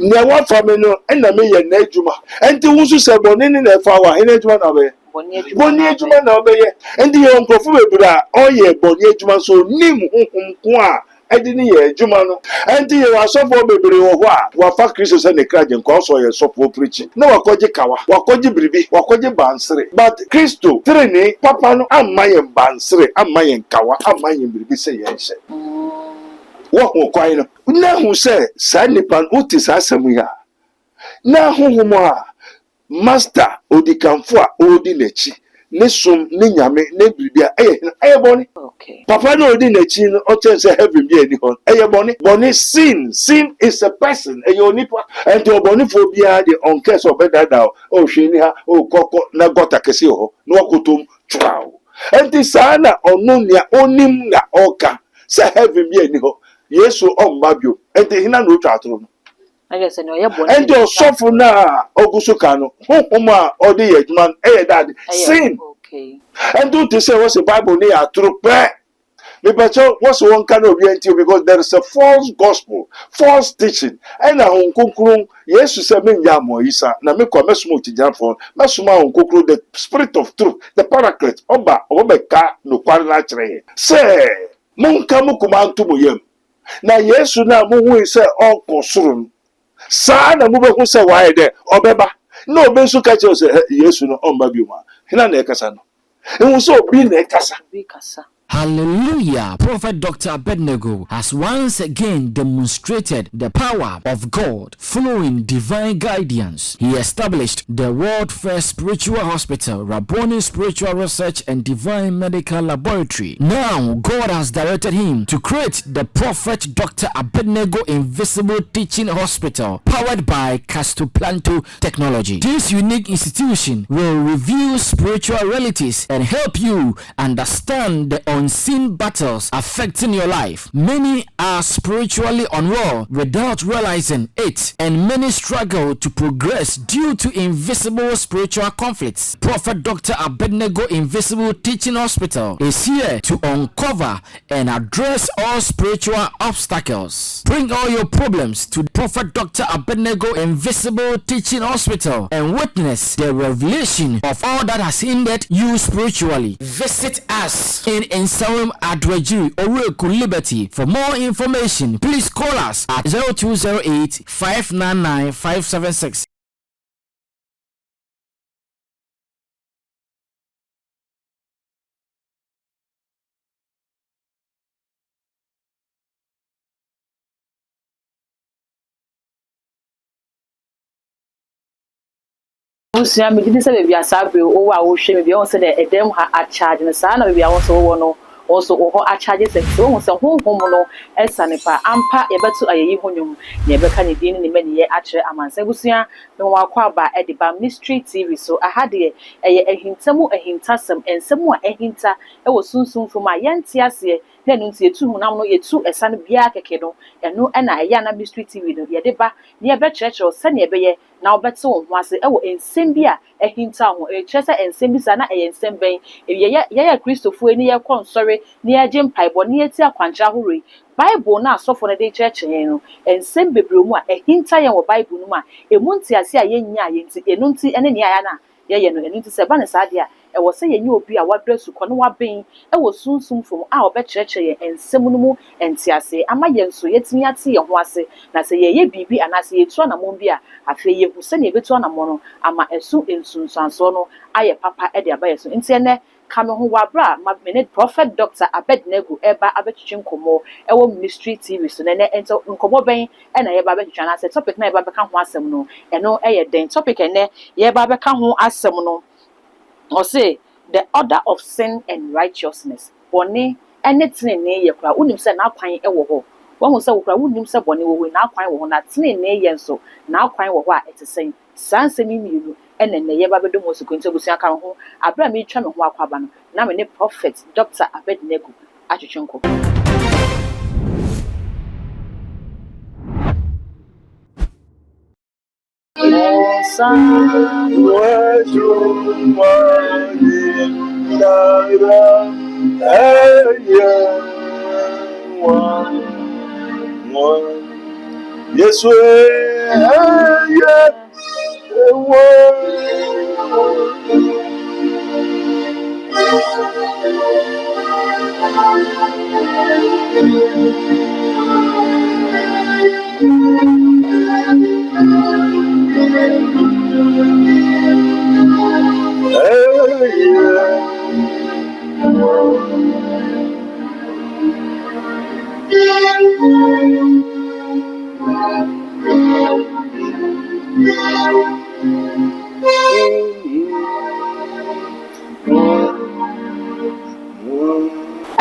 Never famino, and I mean, Nejuma, and the Wusu said, Bonin and Fawa, and Nejuma Abe. Bonnie Abe, and the uncle Fubra, oh, yeah, Bonnie Juma, so Nim Kwa. I didn't hear Jumano, and the was so for baby or what fuck Christians and the crowd and cause or so for preaching. No, Wakoji Kawa, Wakoji Bribi, Wakoji Bansre, but Christo, Trene, Papa, no, I'm my Bansre, I'm my Kawa, I'm my Bribi say yes. What more quiet? Now who say, Sandipan Utis Asamuya. Now who more Master Odikamfua Odinechi. Nesum Ninyame Nebribia Bonnie. Okay. Papa no Odinechi no Ochen say heaven be any hon. Bonnie. Bonnie sin. Sin is a person. Nipa. And to Bonnie phobia the on case of better thou. Oh Shiniha, oh Koko, na gota kesi ho. No kutum chow. And this sana onunia onim na oka. Say heaven be any ho. Yesu on Babio. And the hina no chatron. I guess I know you're born. And your suffer na Ogusukano, Homa, or the man, daddy, sin. Okay. And do to say what's the Bible near true prayer. But what's one kind of reality because there is a false gospel, false teaching. And a home conclude, yes, you say, Yamo Isa, Namiko Mesmo Tijanfon, Masuma on conclude the spirit of truth, the paraclete, Oba, Obeka, no Parnatre. Say, Munkamu command to Muyem. Now, yes, you know, Mu say all consumed. Sana mube who say why there obeba no bensu catch us yesu no on babiuma hina na ekasa no e so bi na ekasa. Hallelujah. Prophet Dr. Abednego has once again demonstrated the power of God following divine guidance. He established the world first spiritual hospital, Rabboni Spiritual Research and Divine Medical Laboratory. Now, God has directed him to create the Prophet Dr. Abednego Invisible Teaching Hospital, powered by Castoplanto technology. This unique institution will reveal spiritual realities and help you understand the unseen battles affecting your life. Many are spiritually unwell without realizing it, and many struggle to progress due to invisible spiritual conflicts. Prophet Dr. Abednego Invisible Teaching Hospital is here to uncover and address all spiritual obstacles. Bring all your problems to Prophet Dr. Abednego Invisible Teaching Hospital and witness the revelation of all that has hindered you spiritually. Visit us in Nsawam Adwaju Oreku Liberty. For more information, please call us at 0208 599 576. Usia me didn't say baby asabre o wa wo hwe me bi on say the edem ha a charge na sa na baby awon so wo no also o a charge se so won say honhom no esane pa ampa ye beto ayeyi honwom na ye beka ne din ne mani ye a kire amansa busia me wa kwa ba ediba mystery tv so ahade ye ehintamu ehintasem ensemu a ehinta e wo sunsun fom a yente ase na nu nti etu hunam no yetu esane bia keke no eno na eya na mystery tv no ye de ba ne ye be church se ne ye be ye na obete wo ho ase e wo ensem bia ehinta ho e kyerese ensem bi sa na ensem ben ye Christopher eni ye konsore ne ye jempaibo ne ye ti akwancha hore Bible na asofo na de church yen no ensem bebre mu a ehinta ye wo Bible no ma emunti ase a yenya ye nti enu nti ene ne aya na ye no enu nti se ba ne sa de a e wo se yenye obi a wadresu ko no waben e wo sunsum fom a obekyerekye ye ensem no mu enti ase ama ye nso yetimi ate ye ho ase na se ye bibi anase ye tu anamon bi a afi ye hu se ne betu anamon no ama esu ensunsanso no aye papa e de abaye so enti ene kame ho wabra ma mene Prophet Dr. Abednego eba abetwetwe nkomo ewo Mystery TV so ne ento nkomo ben e na ye ba betwetwe na se topic na ye ba beka ho asem no eno eye den topic ene ye ba beka ho asem no or say the order of sin and righteousness. Boni anything ne ye kra unim se na kwan e wo ho. Wo se wo kra unim se boni wo na kwan wo ho na tene ne ye nso na kwan wo ho a etesen. Sanse mi miru ene ne ye ba bedo mo sukunte busia kan ho abra mi twa me ho akwaba no na me ne Prophet Dr. Abednego atwetwenko. Yes,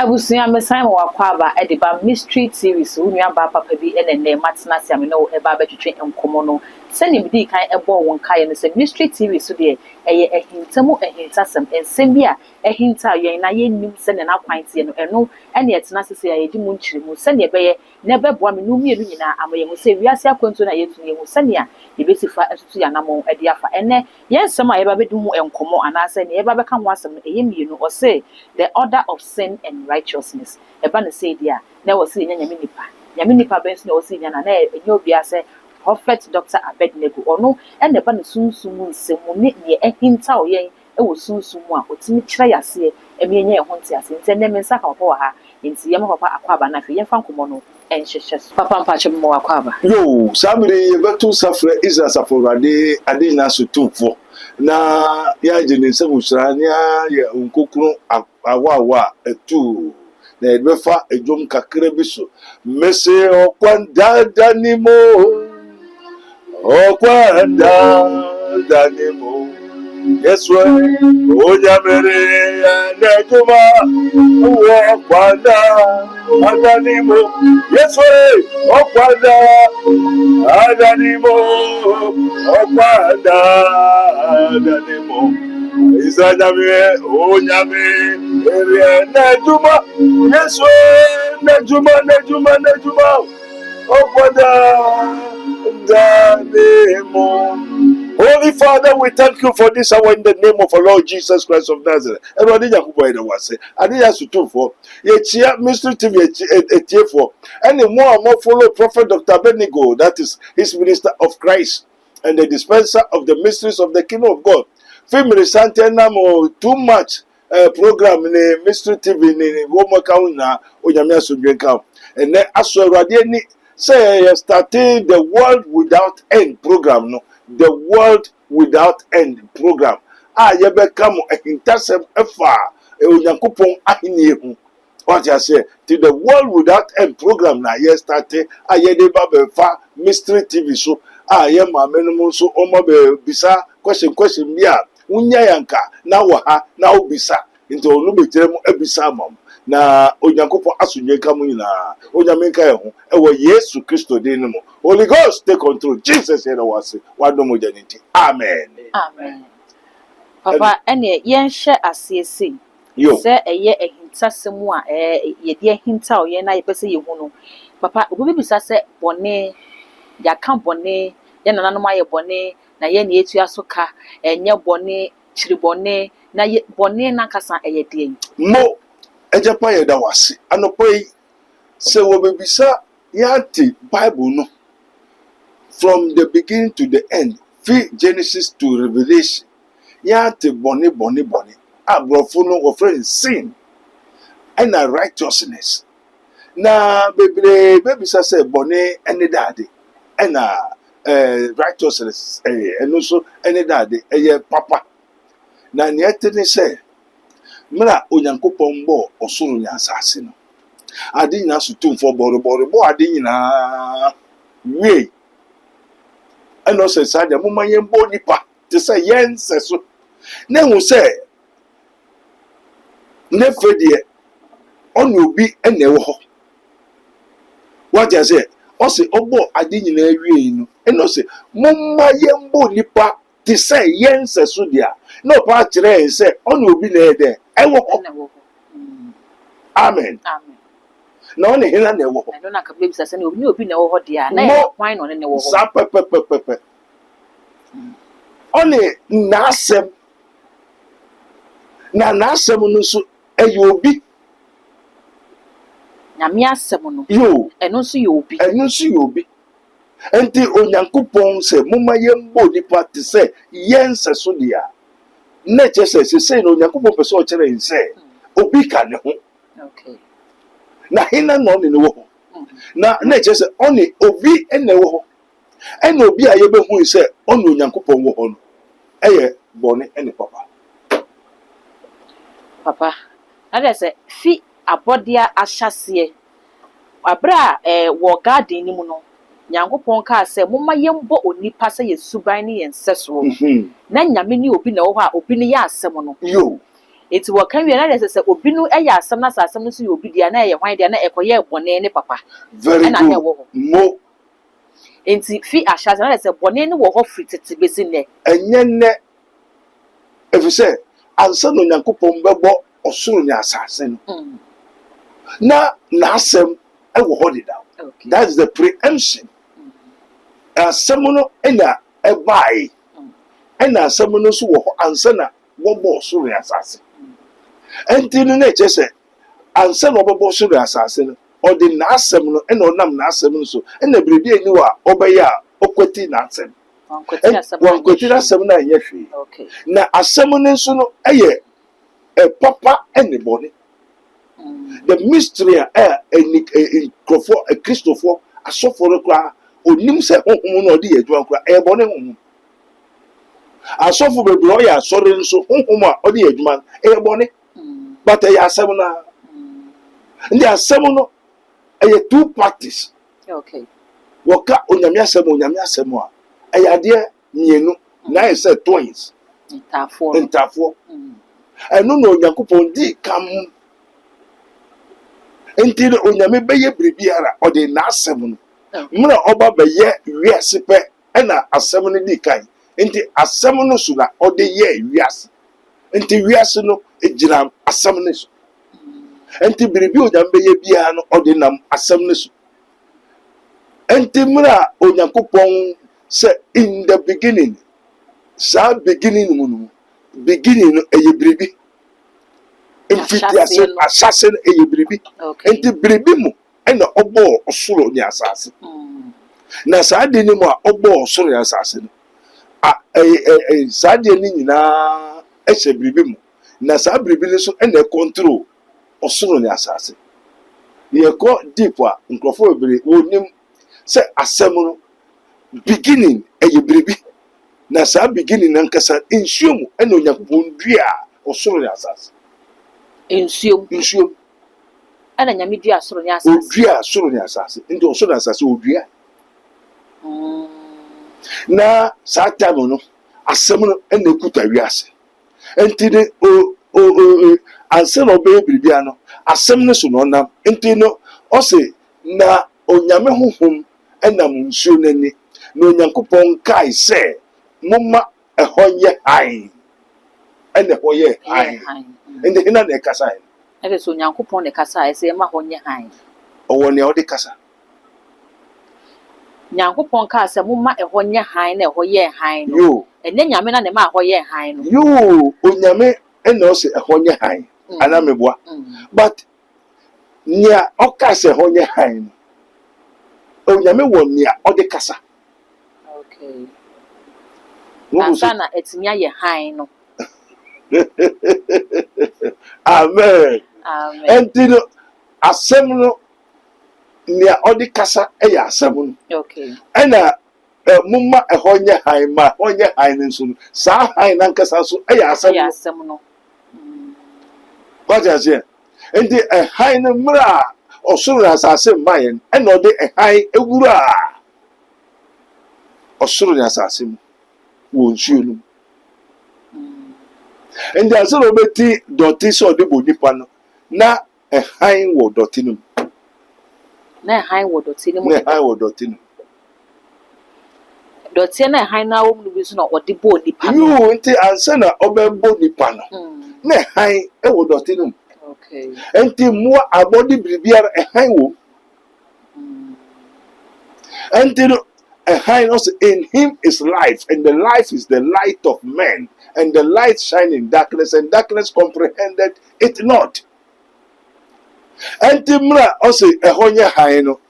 abusua mesan mo wakwaba e de ba mystery series wo nua ba papa bi e ne matena se ame no e ba betwetwe enkomo no se ne bidi kan e bo won kae no se mystery series so de eye ehintamu ehintasem ensem bi a ehinta yen na yennim se ne na kwante no eno ene etena se ya yedi mu nkyirimu se ne beye ne beboa me no mielu nyina amaye mu se wiase akwantu na yetu ye mu se ne a yebesifa etutu ya namo e de afa ene yensem a ye ba bedu mu enkomo anase ne ye ba beka ho asem eye mienu o se the order of sin and righteousness eba ne say dia na wo say nyame nipa ben so na wo say nya na enye obi ase prophet Dr. Abednego ono ene eba ne sunsumu nsemu ne ehinta oyen e wo sunsumu a otimi kire yase emienye e ho nti ase nti ne mensa ka papa wa ha nti yema papa akwaba na hwe yemfa nkomo no enhyehye papa mpache mo akwaba yo sabiri yebetu safre isa saforade ade na so tumfo na ya jeni nsemu srania ya nkokuru awawa etu na ebefa ejom kakra bi so mese okwanda danimo yes we onyamere na juma okwanda danimo yes we okwanda danimo Isanyame onyame na juma yes we na juma Holy Father, we thank you for this hour in the name of our Lord Jesus Christ of Nazareth. Everybody, I didn't ask you to for a mystery TV a tier for any more and more follow Prophet Dr. Abednego, that is his minister of Christ and the dispenser of the mysteries of the kingdom of God. Film Santana too much program in a mystery TV in Roma Kauna or Yamia and then as already say starting the world without end program no the world without end program ye become a intercept efa e onyankopon ahini hu what you say to the world without end program na ye starting ye de ba be fa mystery TV so ye ma menum so o ma be bisa question bia unya yanka na wo ha na obisa nti onu betirem abisa amam na onyankopon asunye kamu nyina onyamenka eho ewo Yesu Kristo din mu Holy Ghost take control Jesus here was wadom ojaniti amen papa ene yenhye asiesi se eye ehintasemu a ye de ehinta o ye na ye pese ye hu no papa obi bisa se bone ya kan bone ye nananom aye bone na ye na etu asoka enye bone chiri bone na ye bone na kasa eye de mo ejapa ye da wase anopoi se wo bebisa yati Bible no from the beginning to the end Genesis to Revelation yati bone abrofo no wo friend sin and righteousness na bebre bebisa se bone ene dade ena righteousness eno so ene dade eye papa na ne etene se mra onyankopon bo osoro nya asase no ade nyina so tumfo bo ade nyina we eno se sade mo manye mbo nipa te se yense so na hu se ne fedie ono obi ene wo ho what you say o se obo ade nyina awie no eno se mo manye mbo nipa te se yense so dia no pa kire se ono obi na ede ewo ho amen na ọ na-ehena na ewo ho na na ka baby sase na obi na ewo ho dia na e kwan no ne ewo ho sa pepepepe ọ na asem na asem no so eye obi nyame asem no yo eno so ye obi enti onyankopɔn sɛ momma yɛmbɔ nipa te sɛ yɛnsɛ so deɛ na kyerɛ sɛ sesei na onyankopɔn pɛ sɛ ɔkyerɛ yɛn sɛ obi ka ne ho Okay. na hena na ɔne ne wɔ hɔ na kyerɛ sɛ ɔne obi ɛna ɛwɔ hɔ ɛna obi a yɛbɛhu sɛ ɔne onyankopɔn wɔ hɔ no ɛyɛ bɔne ɛne papa Papa, na de sɛ fi abɔdeɛ ahyɛseɛ abra wɔ garden ni mu no Nyankopɔn kaa sɛ momma yɛmbɔ onipa sɛ yɛ suban ne yɛn nsɛsoɔ na nyame ne obi na wɔ hɔ a obi ne yɛ asɛm no yo enti wɔka wie na de sɛ obi no ɛyɛ asɛm na sɛ asɛm no so yɛ obi deɛ na ɛyɛ hwan deɛ na ɛkɔyɛ bɔne ne papa very ɛna good na ɛwɔ hɔ mo enti fi ahyɛseɛ na de sɛ bɔne ne wɔ hɔ firi tete besi nnɛ ɛnyɛ nnɛ ɛfiri sɛ ansa na onyankopɔn bɛbɔ ɔsoro ne asase no na n'asɛm ɛwɔ hɔ deda Okay. that is the preemption asɛm no ɛna ɛbae ɛna asɛm no nso wɔ hɔ ansa na wɔbɔ ɔsoro ne asase ɛnti no na ɛkyerɛ sɛ ansa na ɔbɛbɔ ɔsoro ne asase no ɔde n'asɛm no ɛna ɔnam n'asɛm no so ɛna biribi ani wɔ a ɔbɛyɛ a ɔkwati n'asɛm wankwati n'asɛm no a ɛnyɛ hwee Okay. na asɛm no nso no ɛyɛ papa ɛne bɔne the mystery a nkurɔfoɔ akristofoɔ asɔfoɔ no koraa onim sɛ honhom no ɔde yɛ adwuma koraa ɛyɛ bɔne honhom asɔfo bebree ɔyɛ asɔre nso honhom a ɔde yɛ adwuma no ɛyɛ bɔne but ɛyɛ asɛm no a nti asɛm no ɛyɛ two parties Okay. wɔka onyame asɛm a ɛyɛ adeɛ mmienu na ayɛ sɛ twins ntafoɔ ɛno na onyankopɔn di kam nti no onyame bɛyɛ biribiara ɔde n'asɛm no mmerɛ ɔba bɛyɛ wiase pɛ ɛna asɛm no di kan nti asɛm no so na ɔde yɛ wiase nti wiase no gyina asɛm no so nti biribi onyame bɛyɛ biara no ɔde nam asɛm no so nti mmerɛ a onyankopɔn sɛ in the beginning saa beginning mu no beginning no ɛyɛ biribi mfitiase ahyase no ɛyɛ biribi nti biribi mu ɛna ɔbɔɔ ɔsoro ne asase na saa de no mu a ɔbɔɔ ɔsoro ne asase no saa deɛ no nyinaa ɛhyɛ biribi mu na saa biribi no nso ɛna ɛkɔntrol ɔsoro ne asase yɛkɔ deep a nkurɔfoɔ bebree wɔnim sɛ asɛm no beginning ɛyɛ biribi na saa beginning nankasa nsuo mu ɛna onyankopɔn dua ɔsoro ne asase nsuo ɛna nyame dua asoro ne asase odua asoro ne asase nti ɔsoro ne asase odua na saa time no asɛm no ɛna ekuta wiase nti ne ansa na ɔbɛyɛ biribia no asɛm no so na ɔnam nti no ɔse na onyame honhom ɛnam nsuo n'ani na onyankopɔn kae sɛ momma ɛhɔ nyɛ hann ɛna ɛhɔ yɛ hann nti hena na ɛkasa yɛ ɛbɛ sɛ onyankopɔn ne kasa a ɛsɛ ɛma hɔ nyɛ hann ɔwɔ nea ɔde kasa nyankopɔn kaa sɛ momma ɛhɔ nyɛ hann na ɛhɔ yɛ hann no yo ɛnɛ nyame na ne ma ɛhɔ yɛ hann no yo onyame ɛna ɔsɛ ɛhɔ nyɛ hann ana meboa but nea ɔka sɛ ɛhɔ nyɛ hann no onyame wɔ nea ɔde kasa okay ansa na ɛtumi ayɛ hann no amen amen ɛnti no asɛm no nea ɔde kasa ɛyɛ asɛm no okay ɛna momma ɛhɔ nyɛ hann ma ɛhɔ nyɛ hann no nso no saa hann nankasa nso ɛyɛ asɛm no wagye aseɛ nti hann no mmerɛ a ɔsoro ne asase mmayɛ no ɛna ɔde hann ewura ɔsoro ne asase mu wɔ nsuo no nti asɛ na ɔbɛti dɔte sɛ ɔde bɔ nipa no na hann wɔ dɔte no mu na hann wɔ dɔte no mu na hann wɔ dɔte no mu dɔte na hann na wɔm no bi so na ɔde bɔ nipa no yoo nti ansa na ɔbɛbɔ nipa no na hann wɔ dɔte no mu okay nti mmoa abɔde biribiara hann wɔ nti no hann also in him is life and the life is the light of men and the light shine in darkness and darkness comprehended it not nti mmerɛ ɔsɛ ɛhɔ nyɛ hann no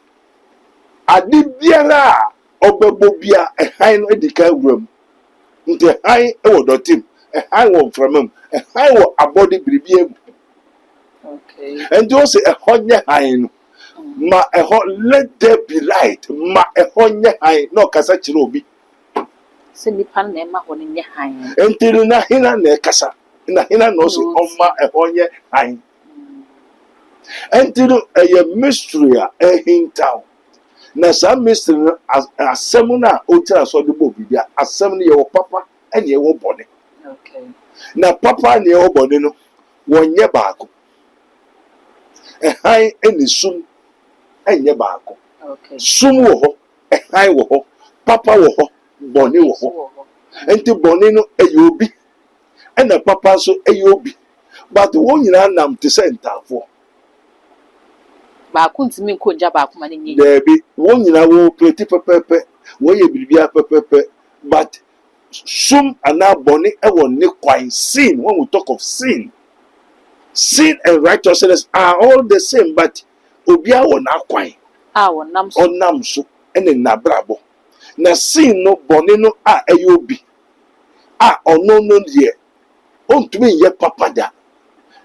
ade biara a Obebobia a high no edika room. Nte high ewo dotim, a high one from him, a high one a body bribiem. Okay. And also a honey high no. Ma a hot let there be light, ma a honey high no casachirobi. Send the pan and my one in your hand. Until na hina ne kasa, na hina no so on ma a honey high. Until a mystery a hint town. Na some mystery as semina otra so the bobi dia asem your papa and your body. Okay. Na papa and your body no one year back. A high any sum and your back. Okay. Sum wo a high wo papa wo body wo. Enti body no a yobi and a papa so a yobi. But one year nam to send for. Ba kuntimi nkonja ba kuma ni There be one year wo pretty pepe, wo ye bibia pepe, but sum ana boni e won ne kwan sin. When we talk of sin and righteousness are all the same, but obia won akwan wonam so onam so ene na brabo na sin no boni no a eyobi a ono no de ontumi ye papa da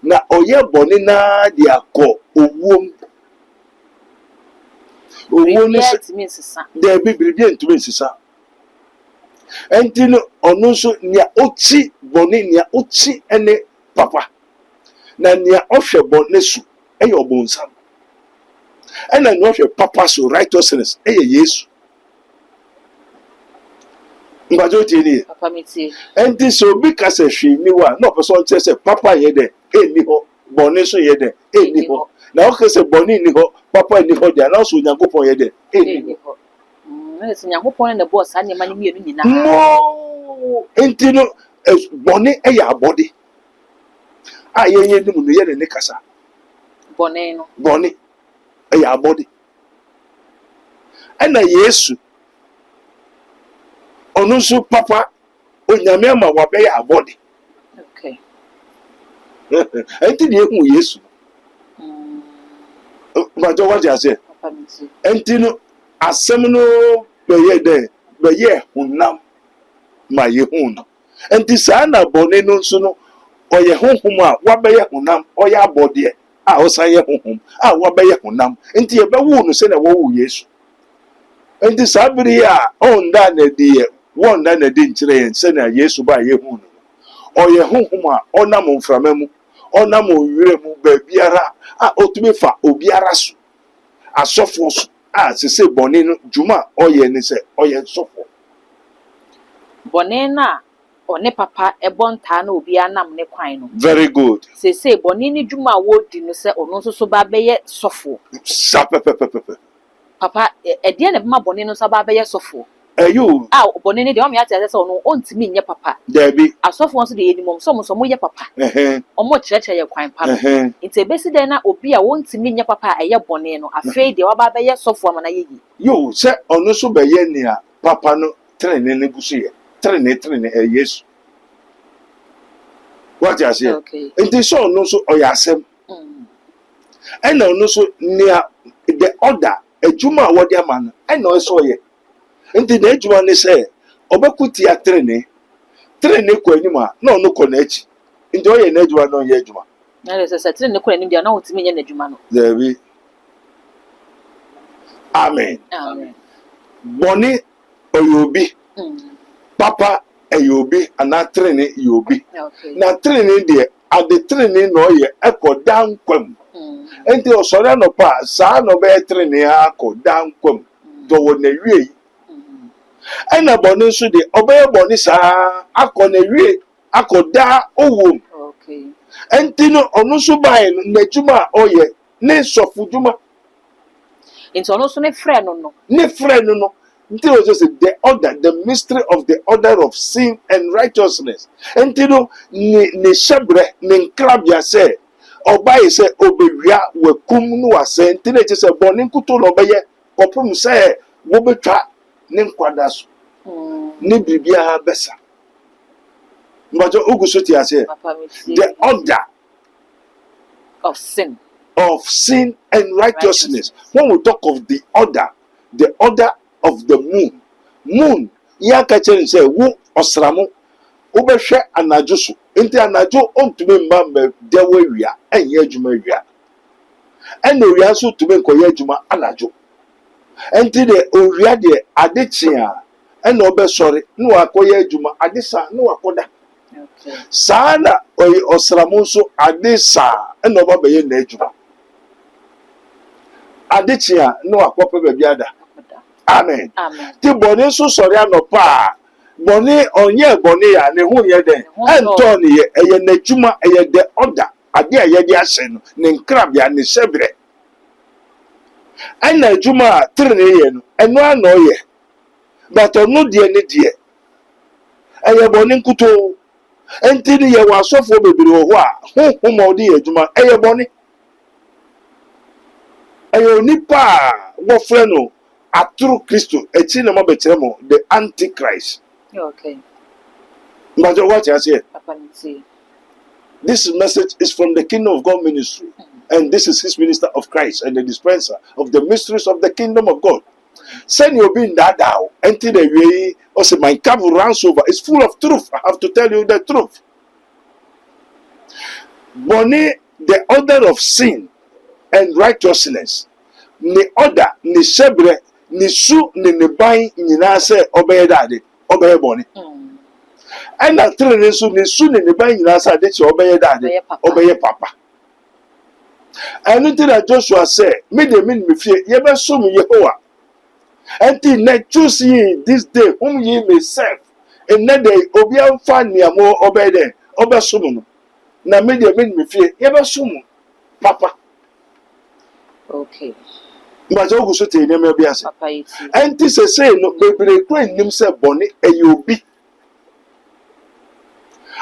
na oye boni na de akọ owuom owuo ni se means sa there be bibia ntumi nsisa enti no ono so nia ochi boni nia ochi ene papa na nia ohwe boni su eye obonsam ena nia ohwe papa so righteousness eye Yesu mbajo ti ni papa metie enti so bi ka se hwe ni wa na person che se papa ye de eni ho boni so ye de eni ho na o ke se boni ni ho papa ni ho dia na so Nyankopon ye de eni ho Yes, Nyankopon na boss anya mani mienu nyina. no enti no boni eye abodi a ye ye nim no ye ne kasa Bone no. boni eye abodi ena Yesu onu so papa onyame ma wa be ya abodi Okay. enti de ehu Yesu bajo wa ja se Papa metie. enti no asem no be ye de be ye hunam ma ye hu no enti saa na boni no so no oye honhom a wa be ye hunam oye abodi a o san ye honhom a wa be ye hunam enti ye be wu no se na wo wu Yesu enti saa biri a onda na die wonda na di nkyere yen se na Yesu ba ye hu no oye honhom a onam mframamu onam owire mu ba biara a otumi fa obiara so asofo so a se boni no juma oye ni se oye sofo Bone na one papa ebonta na obi anam ne kwan no. very good Se bone ni dwuma wo di no se ono so so ba beye sofo. sapepepepe Papa de na bema bone no so ba beye sofo. you Bone ni de o me ate se ono ontimi nye papa. there be Asofo nso de yenimom so mo ye papa. Omo kyerɛkyerɛ ye kwan pa no. Nti ebesi den na obi a wontimi nye papa a eye bone no afei de wa ba beye sofo amana ye yi. you se ono so be ye ni a papa no trene ne gusu ye trene Yesu what you say Okay. enti so ono so oya asem ena ono so nia the order ejuma wodi ama no ena o so ye enti na ejuma ne se obakuti a trene ko anima na ono ko na echi enti o ye na ejuma na o ye ejuma Na le se tire ne kura nim dia na wontimi nye na dwuma no. there be amen Amen. boni oyobi papa eyobi ana trene yobi Okay. na trene de ade trene no ye ekodan kwam enti osore no pa saa no be trene akodan kwam do wona wie ena boni nso de obeye boni saa akona wie akoda owom Okay. enti no onu so bai na juma oye ne sofu juma Nti ono so ne frɛ no no. ne friend no enti o say the order the mystery of the order of sin and righteousness enti no ne shebre ne nkrabia se obai se obewia wakum no wase enti na che se boni nkuto no obeye kopum se wo betwa ne nkwada so ne bibia besa mbajo oguso ti ase Papa metie. the order Of sin. of sin and righteousness. When we talk of the order of the moon, moon ya ka kyerɛ sɛ wo ɔsramo wobɛhwɛ anadwo so nti anadwo ɔntumi mba mbɛda wo awia ɛnyɛ adwuma awia ɛna owia nso tumi nkɔyɛ adwuma anadwo nti de owia deɛ ade kyea ɛna ɔbɛsɔre na wakɔyɛ adwuma ade saa na wakɔda saa na ɔyɛ ɔsramo nso ade saa ɛna ɔba bɛyɛ n'adwuma ade kyea na wakɔpɛ baabi ada amen ti bɔne nso sɔre anɔpa a bɔne ɔnyɛ bɔne a ne ho yɛ dɛ ɛntɔɔ ne yɛ ɛyɛ n'adwuma ɛyɛ dɛ ɔda ade a yɛde ahyɛ no ne nkrabea ne hyɛberɛ ɛna adwuma a tere ne yɛ no ɛno ana ɔyɛ but ɔno deɛ ne deɛ ɛyɛ bɔne nkutoo nti ne yɛwɔ asɔfoɔ bebree wɔ hɔ a honhom a ɔde yɛ adwuma ɛyɛ bɔne ɛyɛ onipa a wɔfrɛ no atoro kristo akyi na mabɛkyerɛ mo the antichrist but what you say this message is from the Kingdom of God ministry and this is his minister of Christ and the dispenser of the mysteries of the kingdom of God. Send your being that down until the way also my cup runs over. It's full of truth. I have to tell you the truth. Boni, the order of sin and righteousness, ni order, ni shebre, ni su, ni nebai, ni nase, obey daddy, obey boni. And that three so ni su, ni nebai, ni nase, that you obey daddy, obey papa. And until that Joshua said, me de min me fear, ye be so me Yehovah. Until net choose ye this day whom ye may serve. And that day obian fan me more obey them, obey sumu. Na me de min me fear, ye be sumu, papa. Okay. But you go so te ne me be ase. Papa iti. Until say no bebre kwen nim se boni e you be.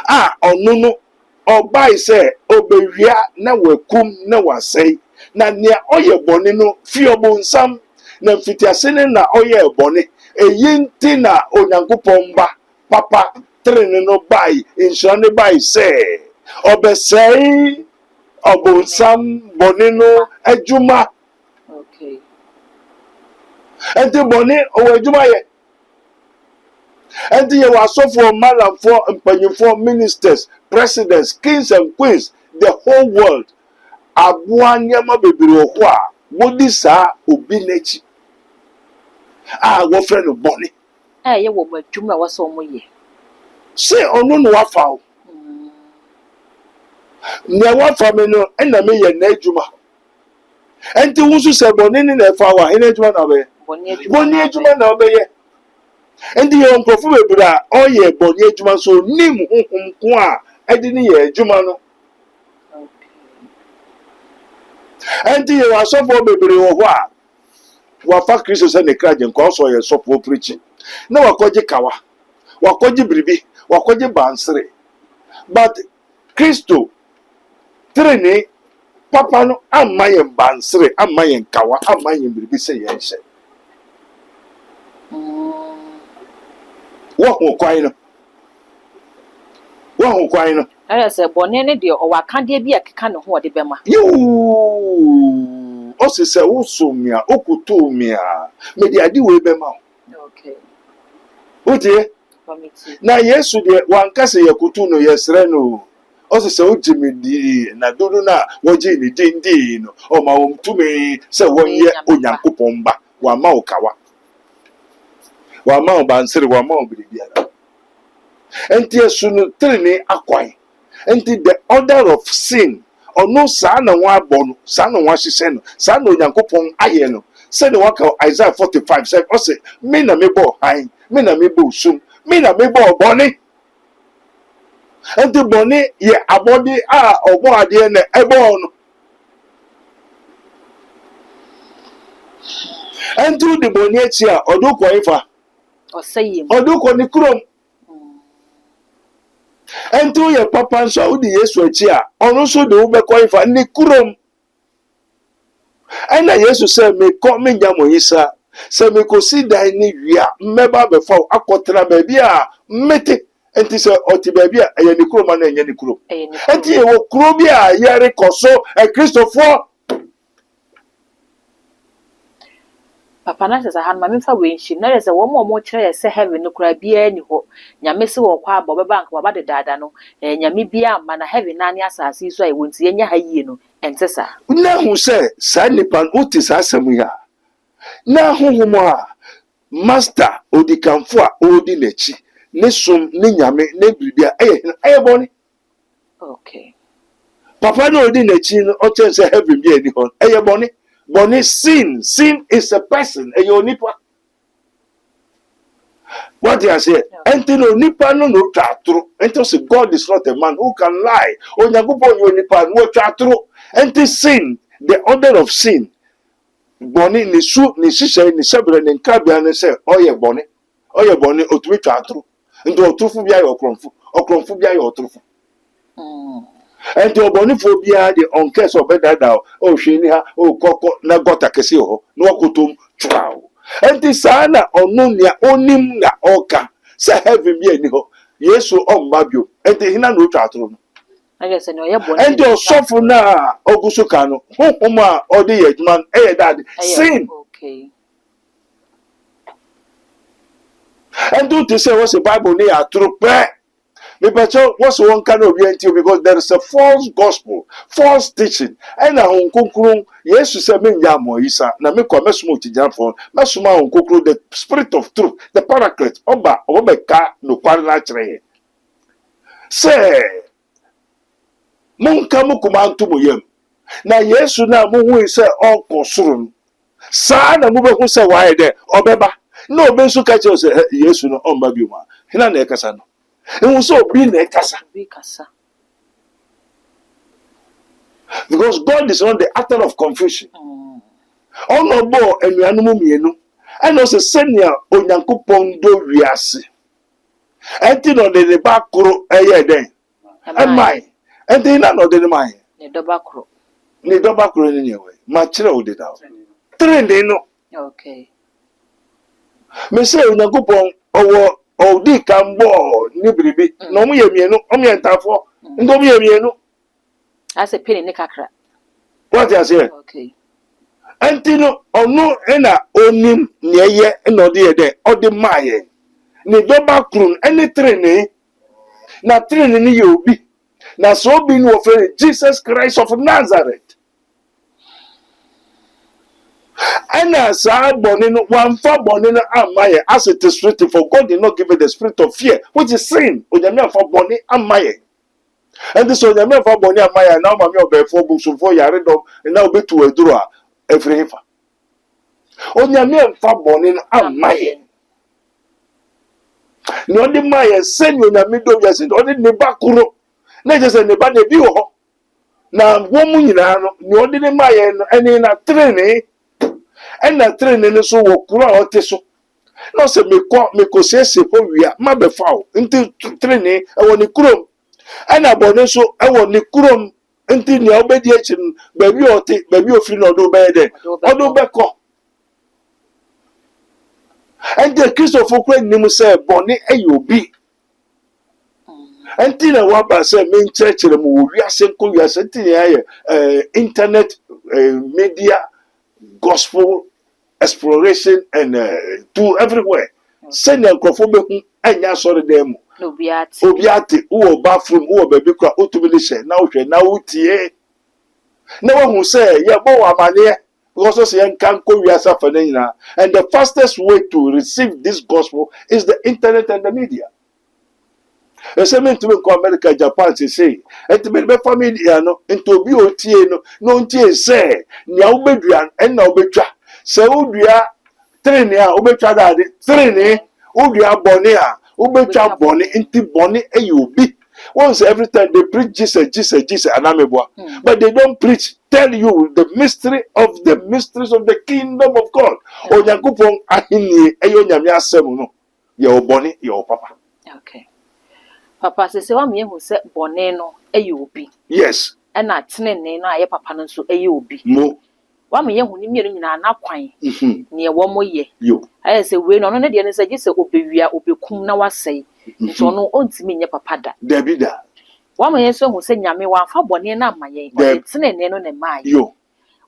Ah, ono no. Obai say obewia na wakum na wasei na nea oye bone no fi obonsam na mfitiase ne na oye bone eyinti na onyankopon ba papa trene no bai insure ne bai say obesei obonsam bone no adwuma okay enti bone o adwuma ye enti ye wasofo malamfo mpanyimfo ministers presidents, kings and queens, the whole world. Abuanyama bebre ho a wodi saa obi nechi. Ah, wo friend no boni. Ye wo madwuma wo so mo ye. Say onu no wafa o. Ne wafa me no na me ye na adwuma. Enti wunsu se boni ni na fa wa ina adwuma na be. Boni adwuma na be ye. Enti ye onkofu bebre a oye boni adwuma so nim honhom ko a edini ye adwuma no. Enti ye wasofo bebre wo ho a wafa Kristo se ne kraje nko so ye sofo preaching na wakoje kawa wakoje biribi wakoje bansere but Kristo trene papa no amaye bansere amaye kawa amaye biribi se ye nse wo ho kwai no Ara se bone ne de o waka de bi akeka ne ho de bema. Yoo o se wo somia okuto mia me de ade we bema. Okay. Oje na Yesu de wankase yakutu no yesre no o se o jimi di na dodo na woje ni dindi no o ma wo mtume se wonye onyankopon ba wa ma okawa wa ma obansere wa ma obiribiara enti Yesu no trene akwai enti the order of sin ono saa na wa abono saa na wa hihye no saa na onyankopon aye no se ne waka Isaiah 45 say o se me na me bo han me na me bo sum me na me bo boni enti boni ye abodi a obo ade na ebo no enti de boni echi a odukwo ifa O sayim odukwo ni krom enti ye papa nso udi Yesu echi a onu so de ubekọ ifa ni kurom ana Yesu se me ko me nyamo yisa se me ko si dan ni wia mmeba be fa akotra ba bi a mete enti se oti ba bi a eye ni kurom na enye ni kurom enti ye wo kuro bi a ye rekoso e Kristofo Papa na sesa han ma me fa we nshim na sesa wo mo kire se heaven no kura bia ni ho nyame se wo kwa abo beba nka baba de dada no nyame bia ma na heaven na ni asase so ai wonti enya ha yie no entesa na hu se sa nipa uti sa asem ya na huhumo a master odikanfo a odi nachi ne som ne nyame ne bibia eye boni okay papa no odi nachi no o chen se heaven bia ni hon eye boni sin is a person onipa. What they are saying, Antino nipa no chatro. Ento say God is not a man who can lie. Onyankopon yo nipa no chatro. Enti sin, the order of sin. Boni ni su ni sise ni sebre ni nkabia ne say oye boni otumi chatro. Ento otrofu bia yo okromfu bia yo otrofu. Enti oboni fo bia de onkes obedada o hwini ha o koko na gota kesi ho no okotom twao. Enti sana onunia onim na oka se heaven bi ani ho Yesu ombabio enti hina no twatro no I say no ye boni enti osofu na ogusu ka no honhom odi yedman dad sin okay enti to say what's the Bible ni atro pe me becho what's one kind of enti because there is a false gospel false teaching and na honkonkron Yesu say me nya moisa na me ko mesumo tijanfo mesuma honkonkron the spirit of truth the paraclete oba ka no kware na kire say monka mukuma ntumo yam na Yesu na mo hu say onkosoro sa na mo be hu say why de obeba na obensu ka che say Yesu no omba bi ma hina na ekasa no and so be nekasa. Because God is not the author of confusion. Ono bo enuanumu mienu. And also senya onyankopon do wiase. Enti no de bakro eye den. Amai. Enti na no de mai. ne do bakro. Ni do bakro ni nyewe. Ma kire o de da. Trend no. Okay. Me say onyankopon owo Odi kambo ni biribi no mu yemienu omientafo ndo mu yemienu as a penny ne kakra what you say okay antino onu na onim neye na odi ede odi maye ni doba krun any training na training ni yobi na so bi ni ofere Jesus Christ of Nazareth and as I born in one for born in Amaye as it is written for God did not give it the spirit of fear, which is sin. Onyame for born in Amaye. And this Onyame for born in Amaye now mami obe for books for yaredom and now be to a drawer every heifer. Onyame for born in Amaye. No the Maya send you na middle years in only nebakuro. Na just a neba de biho. Na woman yina no the Maya and in a training. And na training so wo kura o te so no se me ko sese ho wia ma be fawo nti training e woni kurom and abone so e woni kurom nti ni obedi echi baby o te baby ofiri no do be de odo be ko and the Christopher kura nim say boni ayobi nti na wa ba say me nchekere mu wo wiase ko wiase nti ya internet media gospel exploration and to everywhere. Send your crofobia and ya sorry them. Obiati, who bathroom, who baby cry, who to be listened. Now, tie. No one who say, yeah, boy, I'm here. Also, say, can't go, we are suffering. And the fastest way to receive this gospel is the internet and the media. The same to me, America, Japan, say, and to be family, into BOT, no, say, Niaubedrian, and Naubedra. Se udua training a obetwa dade training udua boni a obetwa boni inti boni eyobi once every time they preach Jesus anameboa but they don't preach tell you the mystery of the mysteries of the kingdom of God onyankopon ahini eyo nyame asem no ye oboni ye papa okay papa se wa me hu se boni no eyobi yes and na training no aye papa no so eyobi mo Wame ye huni mienu nyina na kwan ne wo moye yo aye se we no ne de ne se gise obewia obekum na wasai nso no ontimi nye papa da Davida wame ye so hu se nyame wa fa bone na amaye o tene ne no ne mai yo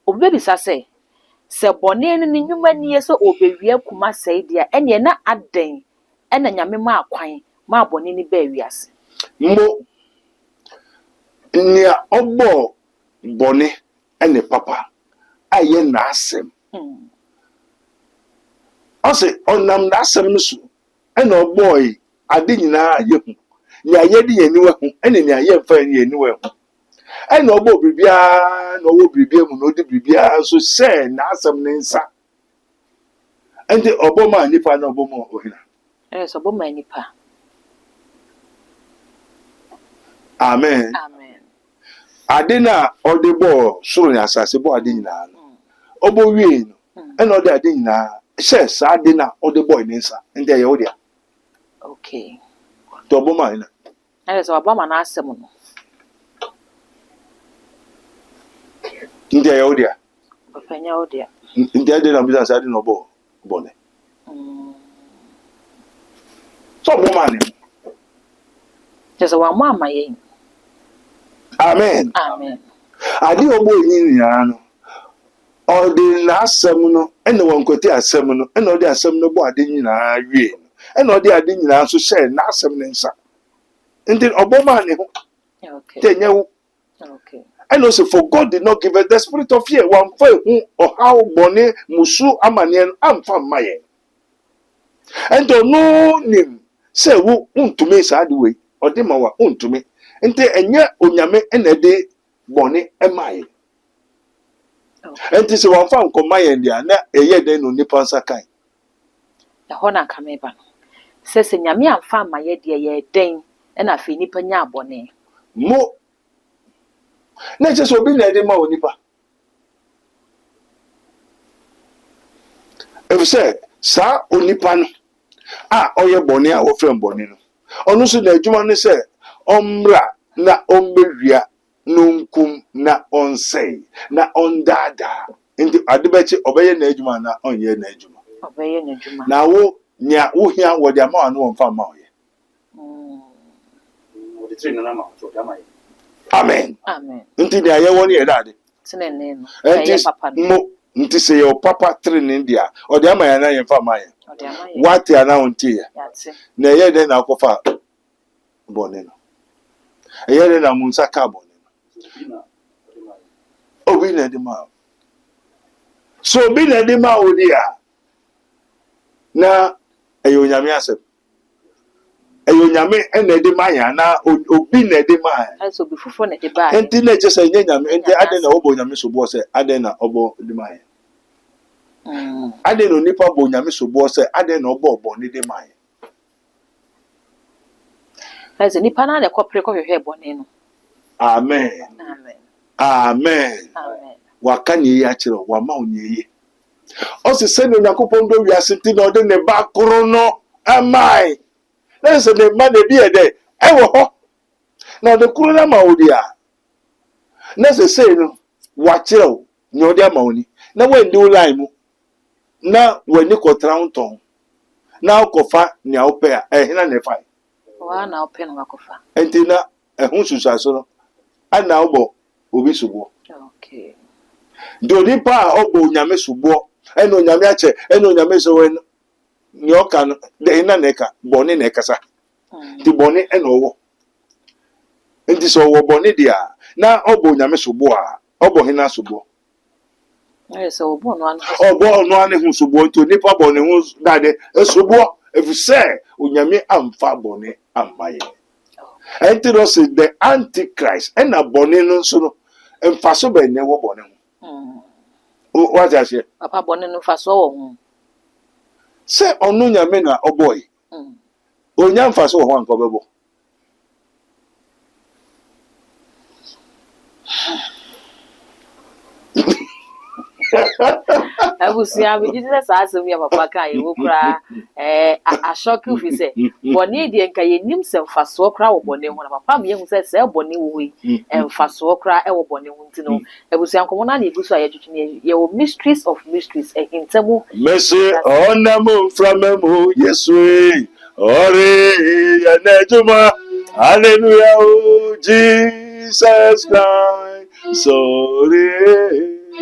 obebisa se se bone no ni nwuma nie so obewie kuma sei dia ene na aden ena nyame ma akwan ma bone ni ba wiase Mo nia obo bone ene papa aye na asem ose onam na asem no so ena obo yi ade nyina aye hu ni aye de yeniwa hu ene ni aye mfa ni yeniwa hu ena obo bibia na owo bibia mu no de bibia so se na asem ne nsa ente obo ma nipa na obo mo ohina so bo ma nipa amen amen ade na ode bo soro ni asase bo ade nyina no obo wie no ena ode ade nyina she sa ade na ode bo ni nsa ente ye wo dia okay to obo ma ina so obo ma na asem no ente ye wo dia ofanya wo dia ente ade na bisa sa ade no bo bone so obo ma ni so wa mo amaye amen amen ade obo ni nyina no ode na asem no ena wonkwete asem no ena ode asem no bo ade nyina wie no ena ode ade nyina so share na asem ne nsa ente obo ma ni ho okay tenye wo okay and also for God did not give us the spirit of fear one for who or how bone musu amane am fam maye and no nim say wo untumi sa de we ode ma wa untumi ente enye onyame enede bone emaye ente se wan fam komaye ndia na eye den no nipa nsa kan da hona kameba no se nyame amfa amaye de ye den na fe nipa nya abone mo na je so bi na ede ma onipa if say sa onipa no oye bone a wo frem bone no onu so na adwuma ne se omra na ombewia nunkum na onsei na ondada ndi adebechi obeye na adwuma na onye na adwuma obeye na adwuma na wo nya wo hia wo de ama no wonfa ma oye wo de train na ma so da mai amen amen ndi na ye woni e dade tinene no ye papa no mo nti se yo papa training dia o de ama ya na ye fa ma ye o de ama ye what ya na wonti ya yate na ye de na akofa bone no ye de na munsa ka bone no obi na de ma so bi na de ma odi ya na eyo nyame asem eyo nyame ena de ma ya na obi na de ma so bi fufo na de ba enti na je se nyame enti ade na obo nyame so bo se ade na obo de ma ya ade no nipa bo nyame so bo se ade na obo ni de ma ya ase nipa na de kopre ko hwehwe bone no amen amen amen amen wakani ya kire wa ma onye o se se no yakopon do wiase ti na ode ne ba koro no amai na se ne ma de bi ede e wo ho na ode kuro na ma odi a na se no wa kire o ni ode ama oni na we ndi ulai mu na we ni kotra unton na okofa ni a ope a hina ne fa wa na open wakofa enti na ehun susaso no ana obo obi subo okay do nipa obo nyame subo eno nyame ache eno nyame so wen ni oka no de na neka boni na ekasa ti boni eno wo enti so wo boni dia na obo nyame subo a obo hina subo so obo no an obo no ane hu subo to nipa boni hu dade subo efuse onyame amfa boni amaye enti no se the antichrist ena boni no so no emfaso be ne wo boni hu what I say papa bone no fa so wo hu se onu nyame na oboy onya mfaso ho anko bebo abusia bi Jesus asem ya papa kan ye wokura a shock you say bone de nka ye nim se mfaso kra wo bone ho na papa me hu se bone wo yi mfaso kra e wo bone ho ntino abusia nkomo na egusu a ye twetwe ye wo mysteries of mysteries intemu mese onamu framamu yesu ore ya nejuma hallelujah oh Jesus Christ sorry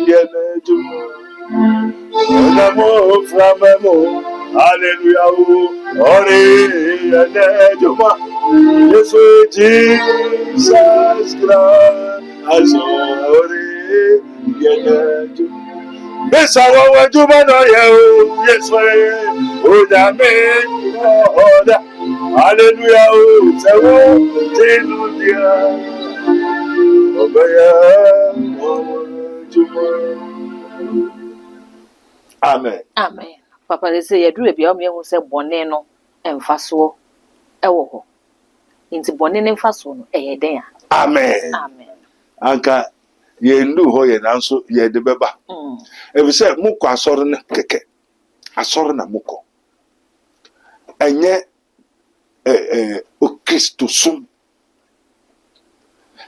ya nejuma Onamo flamamo. Hallelujah. Ori anejuma. Yes, Jesus Christ. Ori anejuma. Yes, I want to know you. Yes, oh, Amen. Oh, hallelujah. Amen. Amen. Papa they say yɛduru bia ɔmo ehu sɛ bɔne no mfasoɔ ɛwɔ hɔ. Nti bɔne ne mfasoɔ no ɛyɛ den a. Amen. Amen. Anka yendu hɔ yɛ nanso yɛ de bɛba. Ebi sɛ mukɔ asɔre ne kɛkɛ. Asɔre na mukɔ. Ɛnyɛ o Kristosum.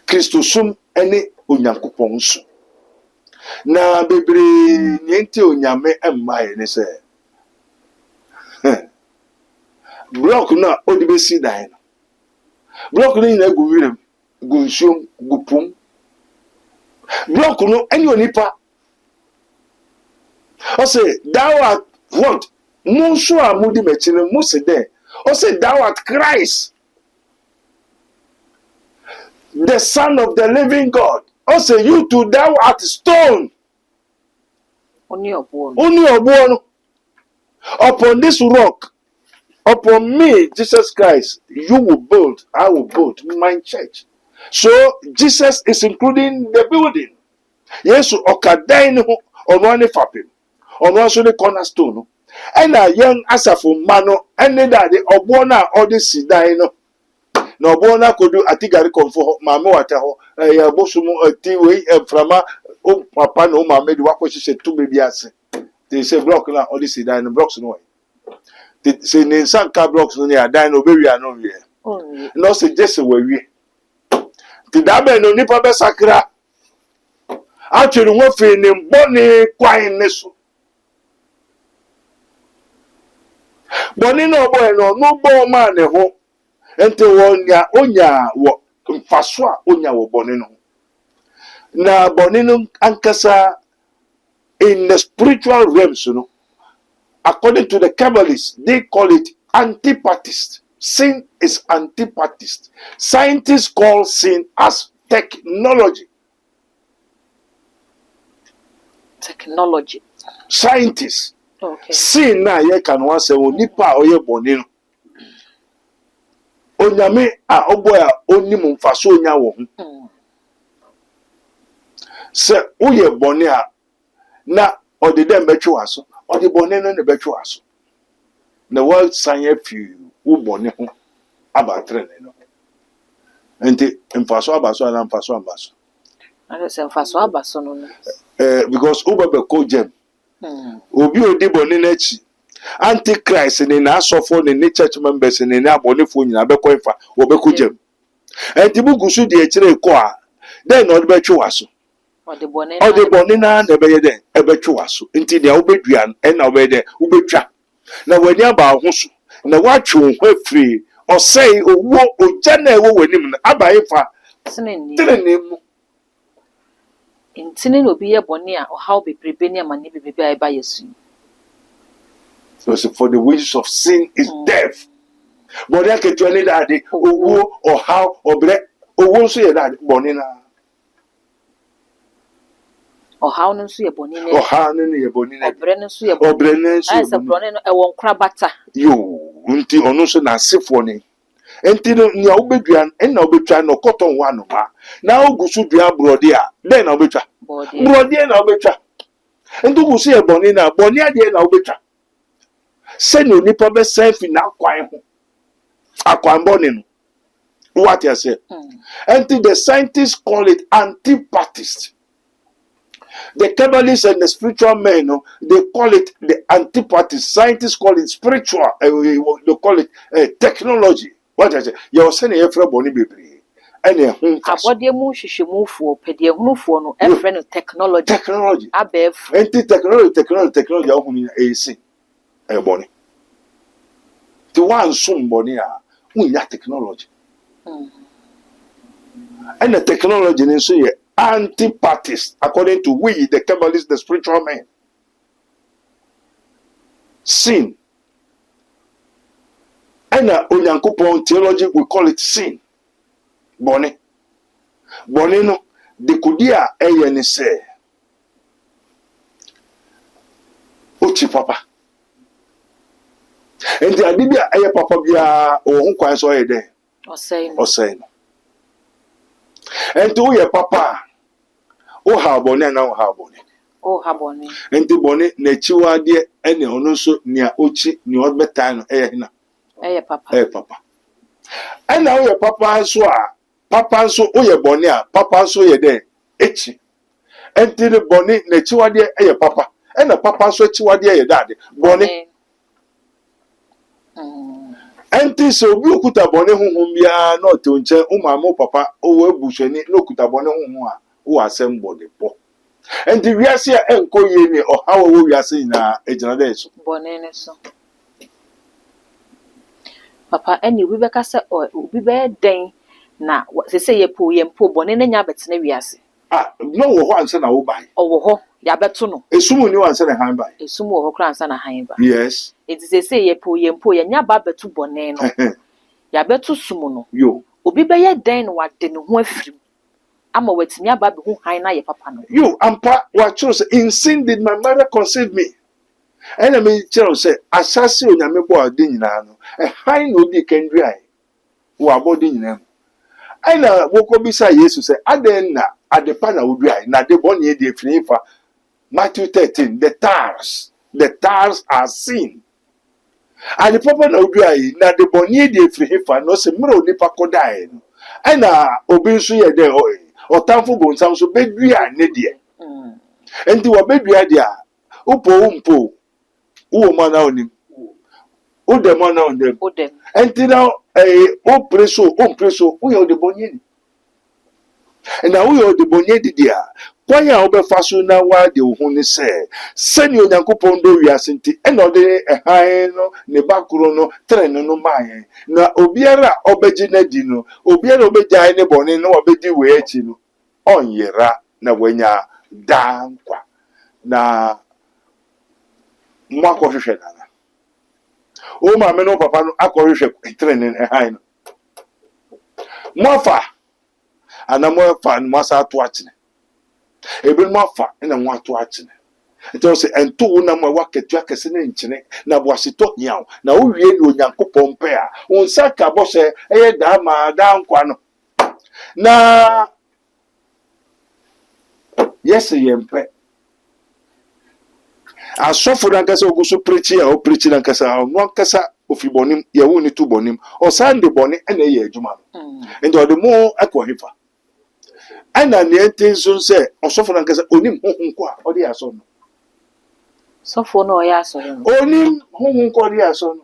Kristosum ɛne Onyankopɔn nso. Na bebree nyenti onyame mmae ne sɛ block na odi besi dan no. Block no nyina gu wirem, gu nsuom, gu pum. Block no ɛne onipa. Ɔsɛ thou art what? Mo nso a modi m'akyi no mo se dɛ. Ɔsɛ thou art Christ, the Son of the living God. Ɔsɛ you too thou art stone. Only obuo. No. Upon this rock, upon me, Jesus Christ, you will build, I will build my church. So Jesus is including the building. Yes, okadan ho ono ane fapem. Ono aso the cornerstone. And a young asafo mano ene da de obo na odi sidan no. Na obo na kodu atigari komfo maame wata ho ya bosumu ti we frama o papa no maame de wakohye tu bebi ase. They say block na odi sidan no blocks no. They say ne sanka blocks no ya dan no be wi ano wi. No say just we wi. Ti da be no nipa be sakra. Actually wo fe ne mbone kwan ne so. Boni no boy no bo ma ne ho. Ente onya wo mfaso a onya wo boni no. Na boni no ankasa in the spiritual realms, according to the Kabbalists, they call it antipatist. Sin is antipatist. Scientists call sin as technology. Technology. Scientists. Okay. Sin na ye kan wa se onipa oye boni no. Onyame a oboya onim mfaso onya wo ho. Se uye boni a na odi dem betwe waso odi boni no ne betwe waso na world sanye fi u boni ho abatrene no enti mfaso abaso na mfaso ambaso I say mfaso abaso no because uba be ko gem obi odi boni na chi antichrist ni na asofo ni church members ni na abonifo nyina be ko ifa wo be ko gem enti bugusu de ekire ko a then odi betwe waso ode boni na be ye den ebetwe waso nti dia obedua na obede obetwa na wani aba ho so na watwe ho afiri osei owo oja na ewo wanim na abaye fa tene mu ntine no bi ye boni a how be prebe ni amane bebe a eba yesu. So for the wages of sin is death. But I can tell you that owo or how obre owo so ye that boni na how no so ye boni ne how no ye boni na obre no so ye boni ai se boni no e won kra bata yo nti ono so na sefo ni enti no nia obedua na obetwa no cotton wa no ma na ogusu dua brode a den na obetwa brode na obetwa enti ogusu ye boni na boni ade na obetwa se no nipa be selfie na kwan ho akwan boni no what you say enti the scientists call it antipatist. The Kabbalists and the spiritual men, they call it the antipathy. Scientists call it spiritual. They call it technology. What I say? You're saying everybody baby. And abode mu hwehwemufo pediehunufo no efre no technology. Technology. Abef. Technology. Ahuni esi. Ebony. The one somebody unya technology. And the technology in so antipathists, according to we, the Kabbalists, the spiritual men. sin. And onyankopon theology we call it sin. Bone. Bone no de kudia eye ne se. Ochi papa. Enti adibia eye papa bia o ho kwan so eye den. Osei no. Enti wo ye papa. O ha bone na o ha bone. O ha bone. Enti bone na chiwade ene ono so nia ochi ni obetan no eye na. Eye papa. Eye papa. Ena wo ye papa so a papa so o ye bone a papa so ye den echi. Enti ne bone na chiwade eye papa. Ena papa so chiwade eye dade. Bone. Enti so obi okuta bone honhom bia na ote nche umamo papa o ebusheni na okuta bone honhom a o asem bode po. Enti wiase a enko ye ni o hawo wo wiase na ejina de so. Bone ne so. Papa eni obi beka se obi be den na se ye mpo bone ne nya betene wiase. Ah, no wo ho anse na wo bai. Owo ho ya beto no. Esumu ni wanse na han bai. Esumu wo ho kra ansa na han ba. Yes. Enti se ye mpo ya nya ba beto bone no. Ya beto sumu no. Yo. Obi be ye den no wade ne ho afirim. Ama watimi aba be ho han na ye papa no. You ampa wa chose in sin did my mother conceive me. Ena me chero say asase onyame bo ade nyina no. Han no obi kendri ai. Wo abodi nyina. Ena woko bisa Yesu say aden na adepa na obi ai na de boni e de finifa. Matthew 13 the tars are sin. And the papa na obi ai na de boni e de finifa no se mro nipa kodai no. Ena obi so ye de otamfo bonsam so bedua ne de. Enti wo bedua de a upo uwo mana onim. Udem mana onim. Enti na o preso uyo de bonye ni. Na uyo de bonye di a kwanya obefa so na wa de ho ni se sani onyankopon do wiase nti e no de han no ne bakuro no tren no maye na obiara obeji na di no obiara obejai ne bone no obedi we achi no onyera na wanya dankwa na mwako hwehwe na o ma me no papa no akohwehwe tren ne han no mwafa ana mwafa no masa to achine ebe mwafa na nwa to achine nti se ento na mwa waketu akese ne nchine na boasito hiawo na wo wie ni onyankopon pe a onsa ka bo se eye da ma da nkwa no na yes yempe asofo na nkasa oguso prechi a o prechi na nkasa no nkasa ofibonim ye wo ni tu bonim o sande boni ene ye adwuma no nti o de mo akwahifa ana ne entenso se osofo na nkasa onim honhon kwa o de aso no sofo no ya aso no onim honhon kwa de aso no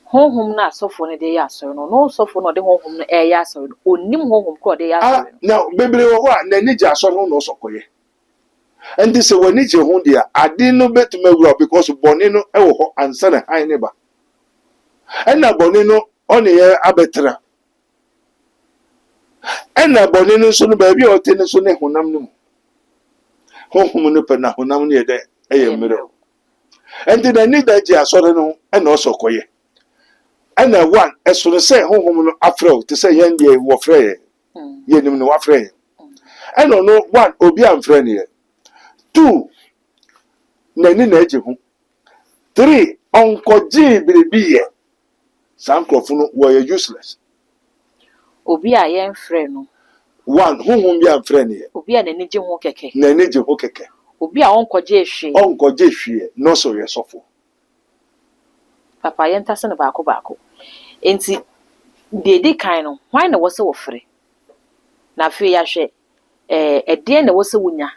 honhom na sofo ne de ya aso no sofo no de honhom no ya aso no onim honhom kwa de ya aso no na bebre wo ho na ni ja aso no sokoye and this when ni je ho dia ade no betumawura because boni no e wo ho ansa na han ne ba ena boni no one ye abetra ena boni no so no ba bi o te ne so ne honam no honhom no pe na honam ne de eye mere and the need that je aso no e na osokoye ena one eso no say honhom no afro te say yen de wo frɛ ye nim no wa frɛ ena no one obi amfrɛ ne ye 2 nani na eje hu 3 onkoji biribiye sankrofo no were useless obi a yen frɛ no 1 honhom bi amfrɛ ne ye obi a nani je hu keke nani je hu keke obi a onkoje hwe no so ye sofo papa yen tase ne baako enti de kan no hwan na wose wo frɛ na fe ya hwɛ ɛdeɛ na wose wonya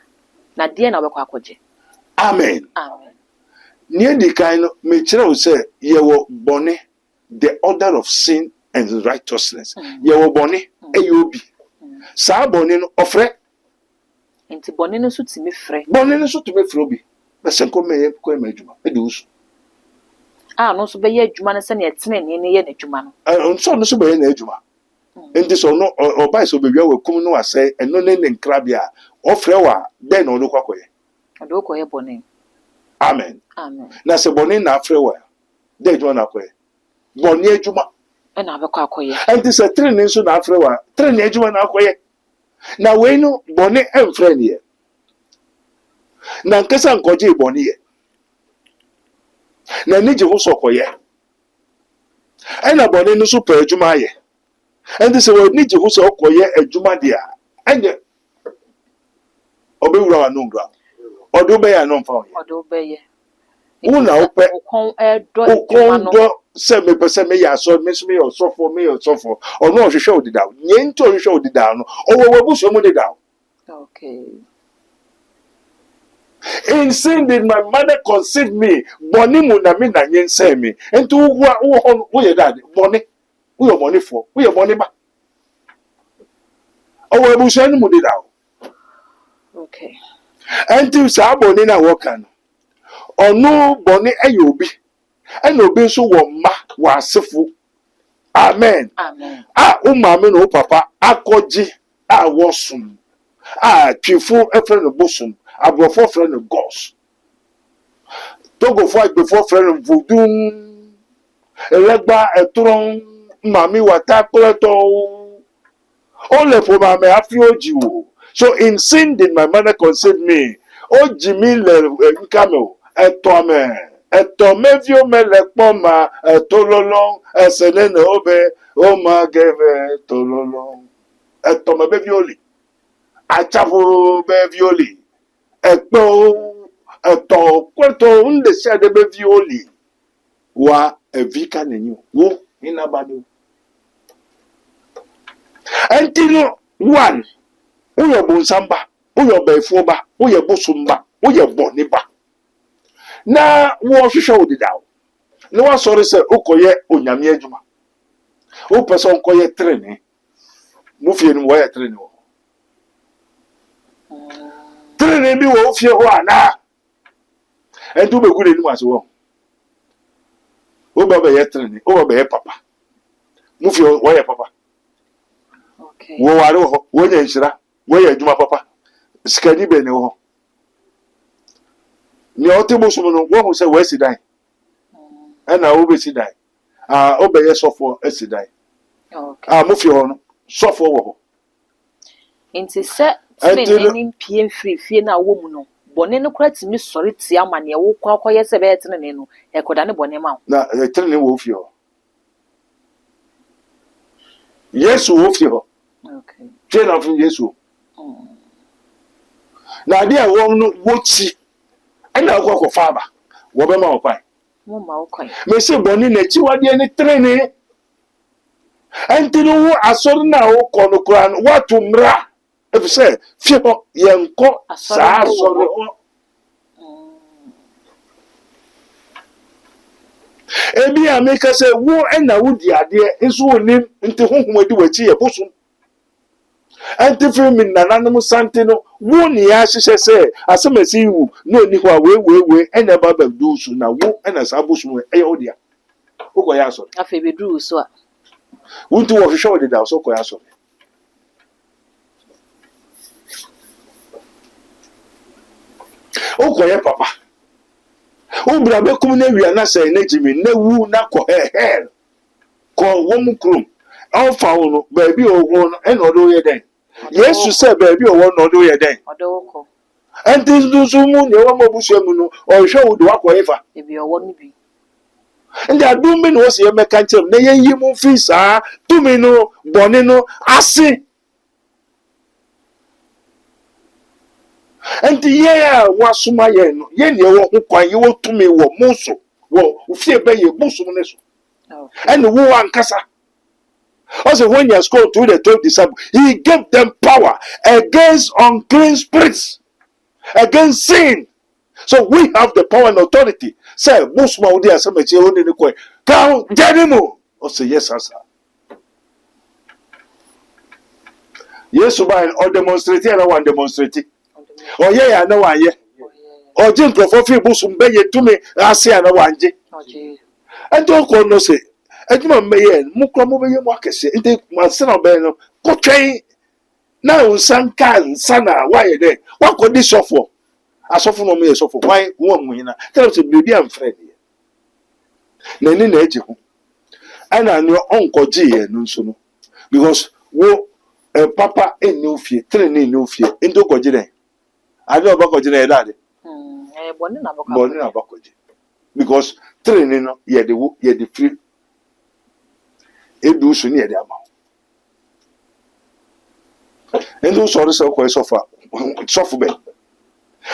na de na obekwa akoje amen nie di kan no me kire wo se ye wo bone the order of sin and righteousness ye wo bone eyobi sa bone no ofre enti bone no so timi frɛ obi be se ko me ko adwuma e de usu no so be ye adwuma no se na etene ne ye na adwuma no so no so be ye na adwuma enti so no obai so be wi awakum no asɛ eno ne nkrabia ofre wa den no kwakoye odo koye bone Amen. Amen. Na se boni na afre wa. De adwuma na akoye. Boni adwuma. Na abekọ akoye. Enti se trene nso na afre wa. Trene adwuma na akoye. Na we no boni emfre ne ye. Na nkesa nkoje boni ye. Na nije ho sokoye. Na boni no so pa adwuma ye. Enti se we nije ho so okoye adwuma dia. Enye obewura wa no ngura. Odo be ya no mfa ho. Odo be ye. Una ope Okon edo okondo se me pese me ya so me so me osofo ono ohwehwe odida nye nti ohwehwe odida no owo wabuso mu dida. Okay. In sin did my mother conceive me boni mu na me na nyense me enti wo ye dad boni wo ye boni fo wo ye boni ba owo wabuso ni mu dida. Okay. Enti sa boni na wo kan ono boni ayobi ena obi nso wo mma wa asefo. Amen. Amen. Umame no papa akoji wosum twefo efre no bosum abrofo fre no gos togo fo agbefo fre no vodum elegba etron mami wata kleto ole fo mame afi oji wo. So in sin did my mother conceive me. Oji mi le nkame eto mevio mele poma etololong esenene obe o ma geve tololong eto me bevioli achafu bevioli eto kweto unde shade bevioli wa evika nenyu wo inabado entino one uyo bonsamba uyo befuba uyo bosumba uyo boniba na wo hwehwe odida wo na wa sori se ukoye onyame adwuma wo pese onkoye trene mu fie no wo ye trene wo trene bi wo fie ho ana endu be gure ni mu ase wo baba ye trene wo baba ye papa mu fie wo ye papa. Okay. Wo ware ho wo nya nshira wo ye adwuma papa sikani be ne wo ni otibusu no wo se we sidan na wo be sidan obeye sofo esidan mo fi ho no sofo wo ho nti se tini ni pie fie na wo mu no bone no kura timi sori ti ama ne wo kwa akoye se be tini no e koda ne bone ma na tini wo fi ho Yesu wo fi ho. Okay. Tena fu Yesu na dia wo no wo chi ena akọ faba wo be ma opai mo ma okai me se boni na chi wade ni trene entinu wo asori na wo kono kura no watu mra efise fie ho yenko sa asori ho ebi ameka se wo ena wo di ade nso onim nti honhomadi wachi ye bosu anti film na nanum santino wo ni ya hihye se asemasi wu no ni ho we ena baba dusu na wo ena sabusu e odia uko ya so afa be dusu a wuntu wo hihye odida so ko ya so uko ya papa ubra be kum na wia na se na jimi na wu na ko hell ko wo mu krum alfa wo no ba bi o wo no ena odo ye den Yesu se baby o won no do ye den. Odoko. Enti nduzu mu ne wa mabusu mu no o hwe wo do akoyefa. Ebi o won bi. Ndi adum bi no wo se ye meka nchem na ye yi mu fi saa tumi no bone no ase. Enti ye ya wasuma ye no ye ne wo ho kwan ye wo tumi wo muso wo fie be ye busu ne so. And wo ankasa. Also, when you scroll through the 12 disciples, he gave them power against unclean spirits, against sin. So we have the power and authority. Say, most of the assembly only the coin. Come, Jenimo. Oh, say yes, sir. Yes, or demonstrate, and I want demonstrate. Oh, yeah, I know I yeah. Or Jim Crawford, Busum Bay to me, I say, I know one. And don't call no say. Eduma meye mukro mo beye mo akese nte mansana be no kotwen na unsanka nsana wa ye de wa kodi sofo asofo no me sofo why wo amunyina tell say baby am friend na ni na eje ho ana no onkoje ye no nso no because wo papa eni ofie tre na eni ofie endo koje den ade obakoje na ye dade boni na bakoje because tre ni no ye de free edu so ni ye de ama endo so so ko sofa sofo be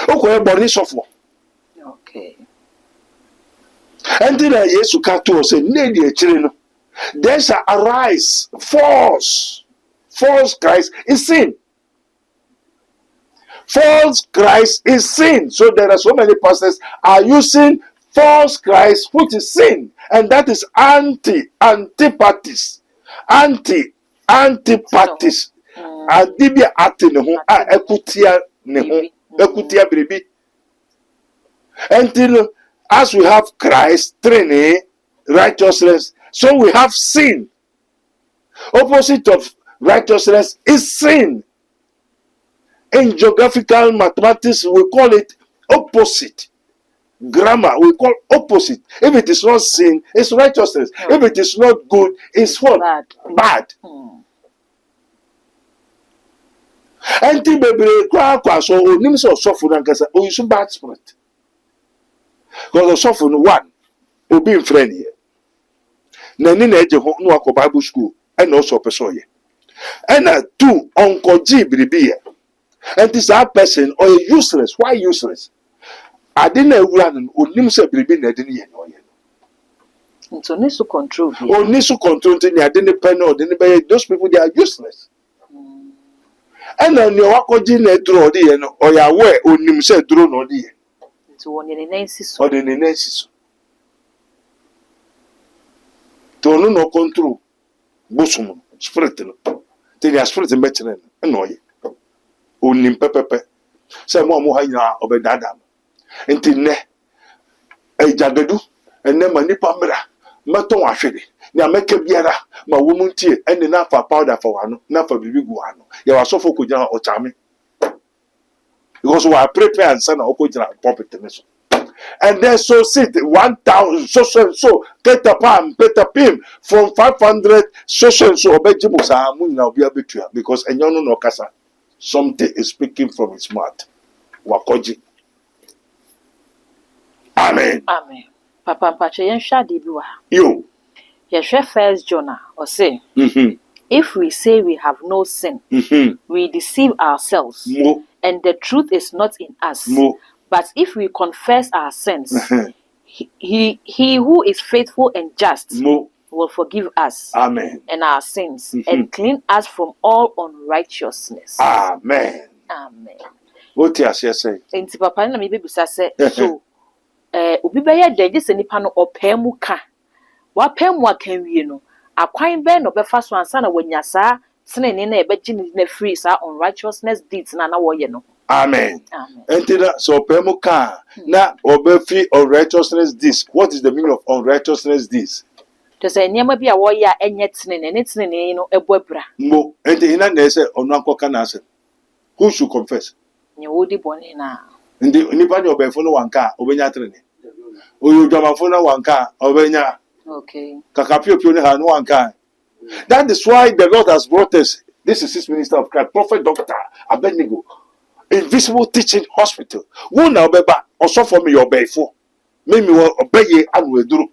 okoye boni sofo okay and then yesu ka to say na di akire no there shall arise false Christ is sin. False Christ is sin. So there are so many pastors are using false Christ, which is sin, and that is antipathies. Antipathies. Adibia ati ne ho a ekutia ne ho ekutia biribi. Until as we have Christ, training, righteousness, so we have sin. Opposite of righteousness is sin. In geographical mathematics, we call it opposite. Grammar, we call opposite. If it is not sin, it's righteousness. If it is not good, it's what? Bad. Anti baby kwa so onim so suffer na nkasa o use bad spirit. Because the suffer no one obi in friend here. Na ni na eje ho no akọ Bible school and also person here. And two onkoji biribi here. And this person or useless. Why useless? I didn't run onim se biribi na didn't ye no ye. So need to control. Need to control thing I didn't pen or didn't buy those people they are useless. And then you wakoji na draw the no or ya we onim se draw no the. So one in the or the nensis. To no control. Bosum spirit no. They are spirit better no ye. Onim pepepe. Say mo ha nya obedada. Enti ne ejagadu enne manipa mra maton ahwede na meka biara ma wo muntie enne na fa powder for wano na fa bibi gu wano ya wasofo ko jana o chame because we are prepare and sana okojira pulpit ne so and then so sit 1000 so get a pim from 500 so obejimu sa mu na obi abetua because enyo no kasa something is speaking from his mouth wakoji. Amen. Amen. Papa Pache yen shadi biwa. Yo. Yeshwe 1 John or say, if we say we have no sin, we deceive ourselves, and the truth is not in us. But if we confess our sins, he who is faithful and just will forgive us. Amen. And our sins and clean us from all unrighteousness. Amen. Amen. What you say? Enti papa na me bebisa say so obi beye de se nipa no opemu ka wa pemu aka wie no akwan be no befa so ansa na wanya saa senene na ebeji ni na free saa unrighteousness deeds na wo ye no. Amen. Enti na so opemu ka na obefi unrighteousness deeds. What is the meaning of unrighteousness deeds? To say nyama bi a wo ye enye tenene no ebobra. Mo enti ina na say onu ankoka na ase. Who should confess? Nye wodi bone na. Ndi nipa ni obefo no wanka obenya tenene. Oyo dwamafo na wanka obenya. Okay. Kakapio ne ha no wanka. That is why the Lord has brought us. This is his minister of Christ, Prophet Dr. Abednego, Invisible Teaching Hospital. Wo na obeba osofo me obefo. Me obeye anu eduru.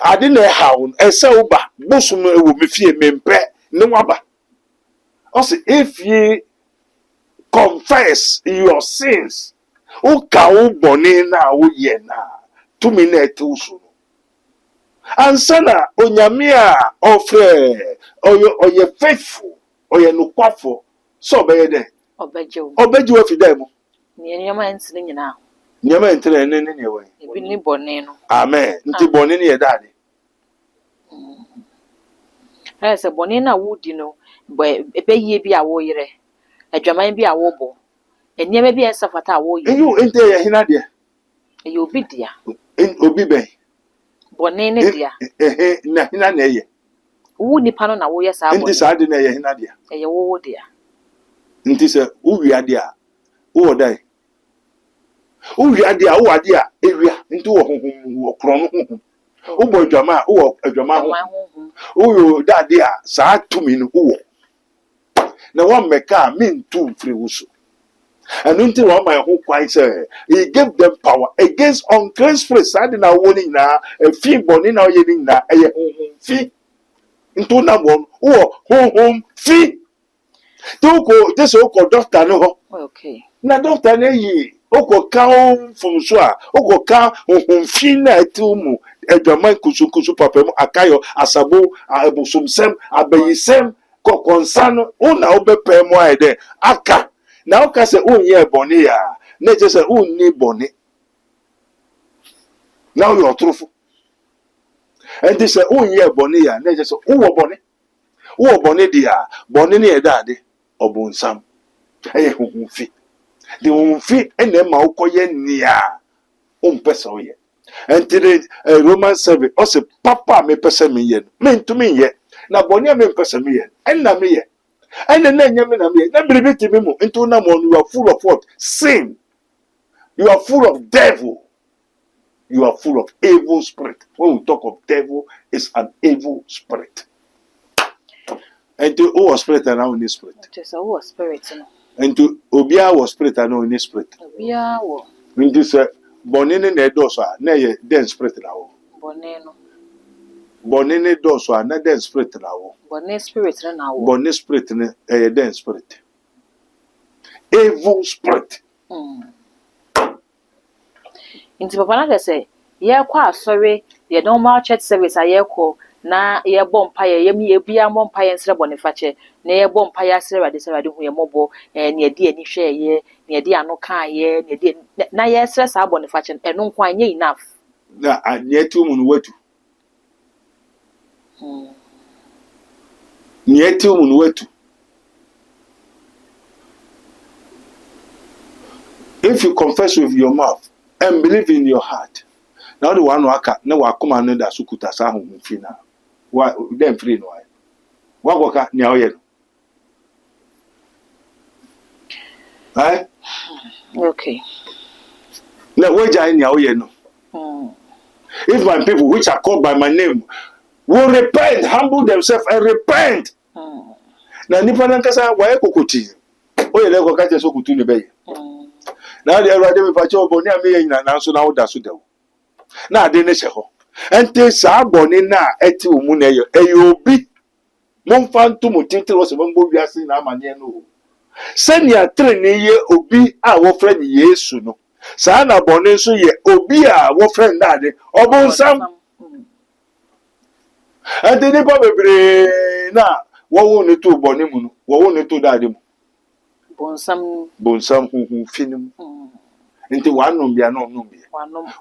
Ade na ha won ese uba bosum ewo me fie mempe ne waba. Also if ye confess your sins, uka uboni na uye na 2 minutes usu. Ansana onyame a ofre oye faithful oye nukwafo so obeye den obeji wa fidem ni nyama nsini nyina nyama ntere ne ne we ebi ni bone no amen nti bone ne yedade se bone na wudi no ebeyi bi a wo yere adwaman bi a wo bo enyema bi ensafata a wo yere eyo ente ye hina de eyo obi dia obi ben bone ne dia na hina na ye wu nipa no na wo ye sa bone nti sa de na ye hina de eye wo dia nti se uwi ade a Who die? Who ya dia? Who are dia? Area into a chrono. Who boy drama? Who a drama? Who you that dia? Sa to me who? Now one make a mean two free wusu. And until one my whole quite say he gave them power against unclean spirits. I did not warning now a fee born now yelling now a fee into number home fee. Don't go this old doctor no. Okay. Na doctor na yi oko kan from so a oko kan fee na atumu edwaman kusukusu papa mu akayo asabo abosomsem abayisem kokonsano una obepe mu aide aka na oka se unye boni ya na je se unni boni now you are truthful and this unye boni ya na je se uwo boni dia boni ni edade obunsam eye huhufi the huhufi ene ma ukoye nia umpesa oye and today Romans 7 also papa me pesa me yen me to me ye na boni me pesa me yen enna me ye and then na me na believe me mo into na mo you are full of what? Sin. You are full of devil. You are full of evil spirit. When we talk of devil, it's an evil spirit. And to who was spirit and now in this spirit? Just who was spirit? And to Obia was spirit and now in this spirit. Obia wo. When this bonene na dosa na ye den spirit na wo. Boneno. Bonene dosa na den spirit na wo. Bonne spirit na wo. Bonne spirit na den spirit. Evil spirit. Inti papa na say ye kwa asori ye normal church service ayeko na ye bompa ye mi ebia bompa ye nsre bonifache na ye bompa ye asre wade se wade hu ye mobo na ye di ani hwe ye na ye di ano kan ye na ye di na ye sre sa bonifache eno nko anye enough na anyeti mu no watu nyeti mu no watu. If you confess with your mouth and believe in your heart, now the one waka na wa come no da sukuta sa hu fi na wa dem free no ai wa goka nya oye no eh okay na we jai nya oye no. If my people which are called by my name will repent, humble themselves and repent, na nipa na nkasa wa ekokoti oye le goka je sokutu ne be na the Erade me pacho boni ame yin na so na wo da so da wo na ade ne hye ho ente sa boni na eti omu na eyobi momfa nto motete wo se mambo wiase na amane no senia tre ne ye obi a wo fra ni Yesu no sa na boni so ye obi a wo fra nda ade obunsam ente ni pa bebre na wo wo ne to boni mu no wo wo ne to da ade mu bonsam hu finim nti wanom bia no nom bia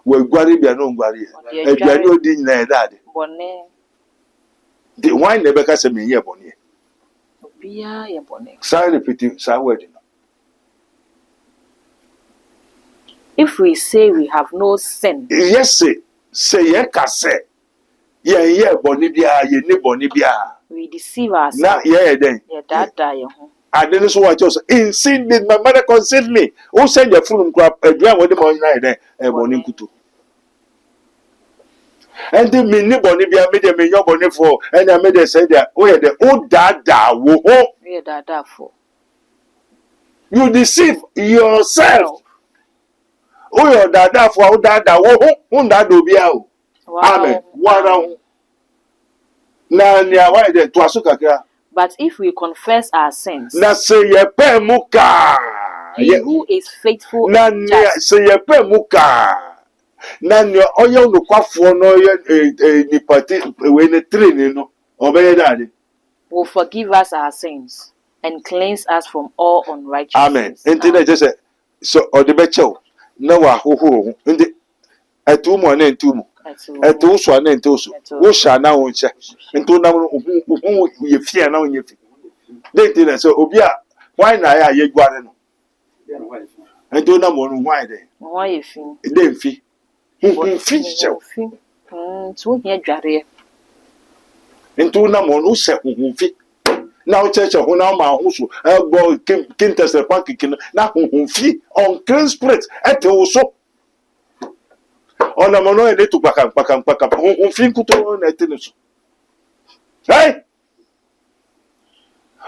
we gware bia no gware aduane odi nyina e dade bonne the wine never ka se menye bonne obia ye bonne sa repeat sa word no. If we say we have no sin, Yes say ye ka se ye bonne bia ye ne bonne bia we deceive ourselves na ye den ye dada ye ho and then so what just in sin did my mother conceive me who send your food crap aduane we dey mo nyina e den e bonne kutu and the mini bonne bia me dey me yo bonne for and I made they say that oh yeah the old dada wo ho we dada for you deceive yourself. Oh your dada for dada wo ho dada obi a o amen wara na ni awa dey to aso kakra. But if we confess our sins, Na se ye pe muka he who is faithful na and ni just se ye pe muka na ni oyo nukwafo no ye ni party we ne train no obeye dade will forgive us our sins and cleanse us from all unrighteousness. amen enti na je se so odebechew na wa hohoro ndi etumu na entumu etu so na entu so wo sha na wo nche ntu na wo ye fie na wo nye fi denti na so obi a why na ya ye gware no ntu na mo no why de why ye fi de mfi fi chew so here dware ntu na mo no se fi Now church ho na ma ho so ebo kintese pankiki na honhomfi on clean spirit ete wo so ona mono e netu pakam honhomfi nkuto na ete ne so hey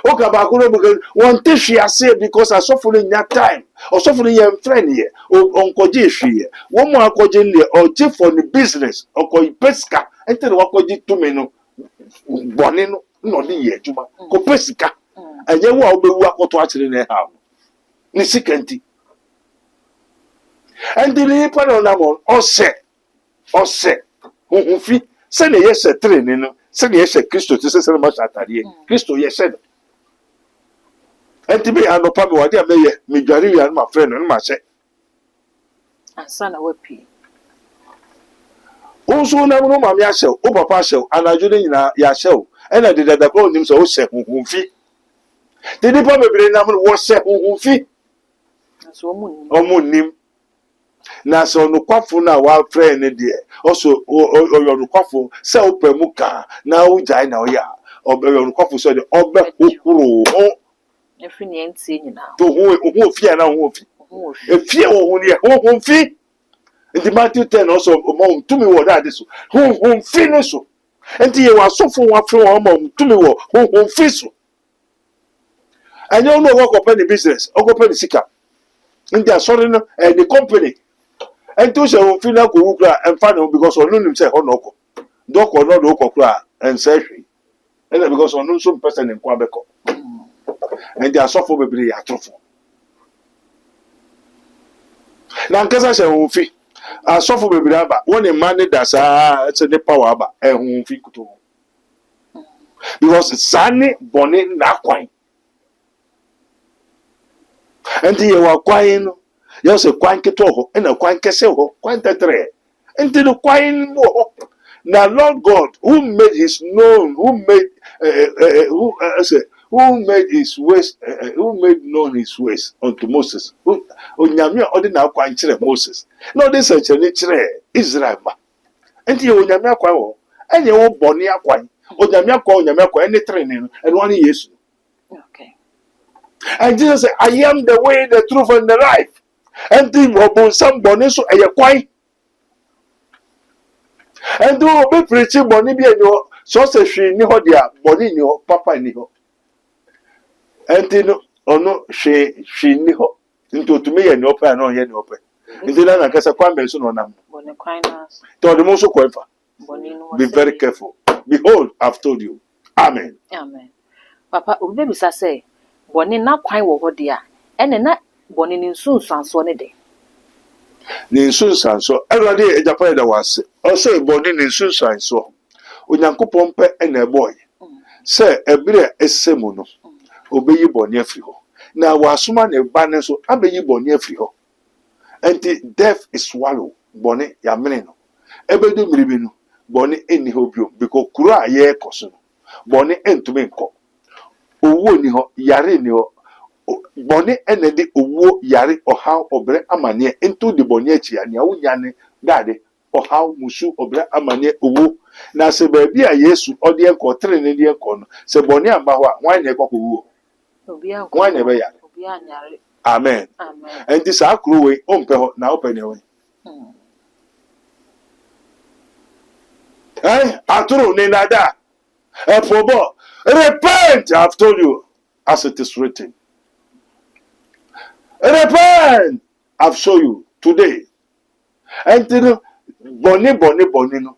oka ba ko no because one te hwe ase because asofo no nya time osofo no ye friend ye onkoje hwe wo mu akoje nle oje for the business okoyi pesca ente no akoje tumi no boni no de ye adwuma ko pesca enye wo a obewu akoto akire na ha ni sikanti endili pa no na mo ose honhomfi se ne ye se trene no se ne ye se Kristo te se ma satare Kristo ye se enti be anopa me wade ameye me dware wi an ma friend no ma se ansa na wapi Oso na no ma me ahyew o papa ahyew anajo ne nyina ya ahyew ena de dada ko nim so o se honhomfi de nipa bebre na mo wo se honhomfi so omunim na so no kwafo na wa friend ne de also o no kwafo se o pemu ka na o jai na o ya o no kwafo so de obe kokoro o efi ne ntie nyina to ho fi na ho fi efie wo ho ne ho fi nti Matthew 10 also mo tumi wo da de so ho fi ne so nti ye wasofo wa fre wo mo tumi wo ho fi so anyo no go company business o company sika nti asori no the company ento se ho fi na ko wukra emfa no because onu nim se ho no ko doko no do ko kra ense hwe ena because onu so person nkwa beko nti asofo bebre ya trofo na nkasa se ho fi asofo bebre aba woni man da sa se ne power aba ho fi kuto because sane bone na kwan nti ye wa kwan no ye se kwan keto ho ena kwan kese ho kwan tetre nti no kwan mo ho na Lord God who made his known who made his ways who made known his ways unto Moses onyame odina kwan kire Moses no dey search ni kire Israel ba nti ye onyame kwan ho enye wo bone akwan onyame akwan any training and one yesu okay and Jesus said I am the way the truth and the life and the obon some bone so eye kwan and do be preaching bone bi enyo so se hwe ni ho dia bone ni ho papa ni ho enti no ono hwe ni ho nti otumi ye ni opa na onye ni opa nti na kasa kwan be so no nam bone kwan na to the mo so kwanfa bone no be very careful behold I've told you amen papa obi be bisa say bone na kwan wo ho dia ene na bone ni nsunsanso ne de ni nsunsanso erade ejapa da wase o say bone ni nsunsanso onyankopon pe ena boy say ebire esemu no obeyi bone afiri ho na wasoma ne ba ne so abeyi bone afiri ho enti death is swallow bone ya mene no ebedu miribi no bone eni ho bio because kura ye koso no bone entume nko owo ni ho yare ni ho bone enede owo yare ohaw obre amane into de bone achi ania wunya ne dade ohaw musu obre amane owo na se ba bia Yesu ode enko tre ne de enko no se bone amba ho a wan na ekoko wo obi an wan na be ya obi anyare amen and this akru we ompe ho na open ne we aturu ni nada efobo repent I've told you as it is written repent I've shown you today and bone no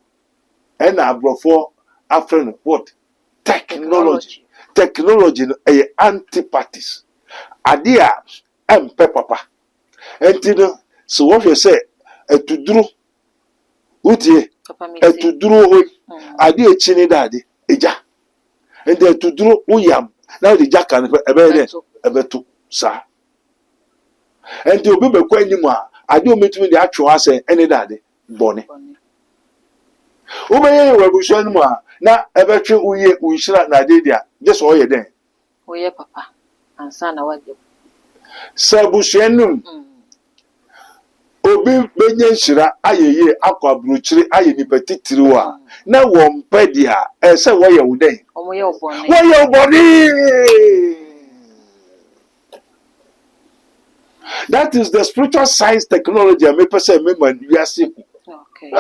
and abrofo after what technology no a antipathies adia empe papa and so what you say etuduru utie etuduru ho ade echini dade eja and etuduru uyam now the jack and ebeto sa and obi be kwa nimu a ade ometumi de atwo ase ene dade bone umenye webuso nimu a na ebetwe uye unshira na ade dia just oye den oye papa ansa na waje sabusuenum obi benye nhyira ayeye akwa abrochire aye ni petitiri wa na wo mpedi a ese wo ye wo den omo ye obone wo ye oboni. That is the spiritual science technology me person me man wiase ku. okay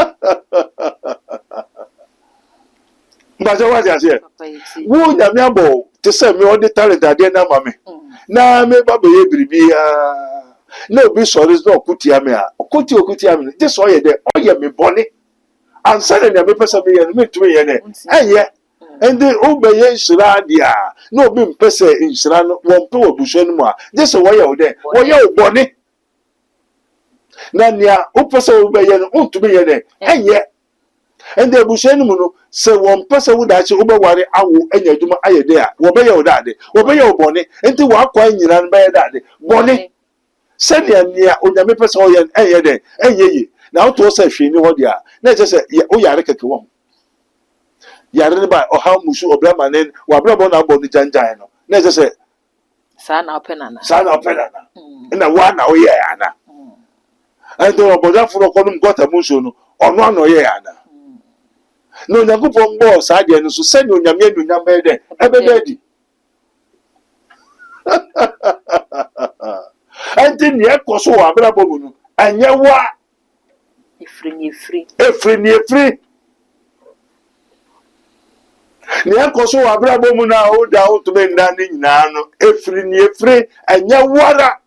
Mbaje wa jase papa yiti wo nyame abo te se me odi talent ade na ma me na me ba be ye biribia na obi sori no okutia me a okutia me je so ye de oye me boni ansa na me pese me ye me tumi ye ne eye ende o be ye nshira dia na obi mpese nshira no won pe obuso no mu a je so wo ye wo de wo ye boni na nia o pese o be ye no untumi ye ne eye ende obuso no mu no se won pese wo da che o be ware awo anya adwuma aye de a wo be ye wo dade wo be ye wo boni enti wo akwa nyina no be ye dade boni sɛnea nea onyame pɛ sɛ ɔyɛ ɛyɛ dɛ ɛnyɛ yi na woto sɛ hwee ni hɔ deɛ a na ɛkyɛ sɛ woyare kɛkɛ wɔ ho yare no ba ɔhaw musu ɔbrɛma ne wabrɛbɔ na abɔ no gyangyan no na ɛkyɛ sɛ saa na opena na na woa na woyɛ ana ɛnti ɔbɔdafo no kɔ no mgɔta mu nsuo no ɔno ana ɔyɛ ana na onyankopɔn bɔɔ saa deɛ no so sɛnea onyame anuonyam bɛyɛ dɛ ɛbɛda adi enti ne ɛkɔ so wɔ abrabɔ mu no ɛnyɛ wa efiri ne ɛkɔ so wɔ abrabɔ mu no a woda wotumi nda ne nyinaa no efiri ɛnyɛ wara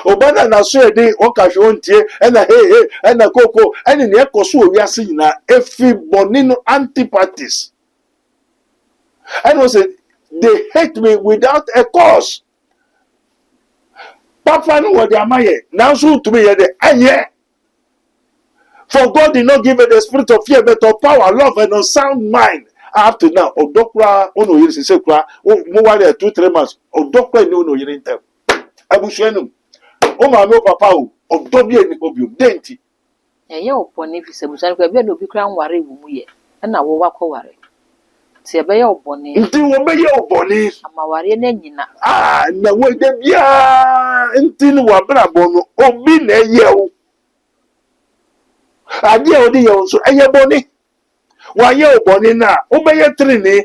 obana na so yɛde ɔka hwɛ ontie ɛna hehe ɛna koko ɛne ne ɛkɔ so wɔ wiase nyinaa efi bɔne no antipathies ɛna ɔsɛ they hate me without a cause. Papa no what they amaye now so to me and for God did not give it the spirit of fear but of power, love and a sound mind. Up to now odokra ono yiri se kra mo wale 2-3 months odokra ni ono yiri ntem abusuanum o ma me papa o odobi eni obium denti ye opone fi se busan kwa bia no bi kra nware wu mu ye na wo wakɔware ti ebe ye obone nti wo be ye obone amaware na nyina na wo de bia nti no wa brabo no obi na ye wo ade a odi ye wo so eye bone wa ye obone na wo be ye trine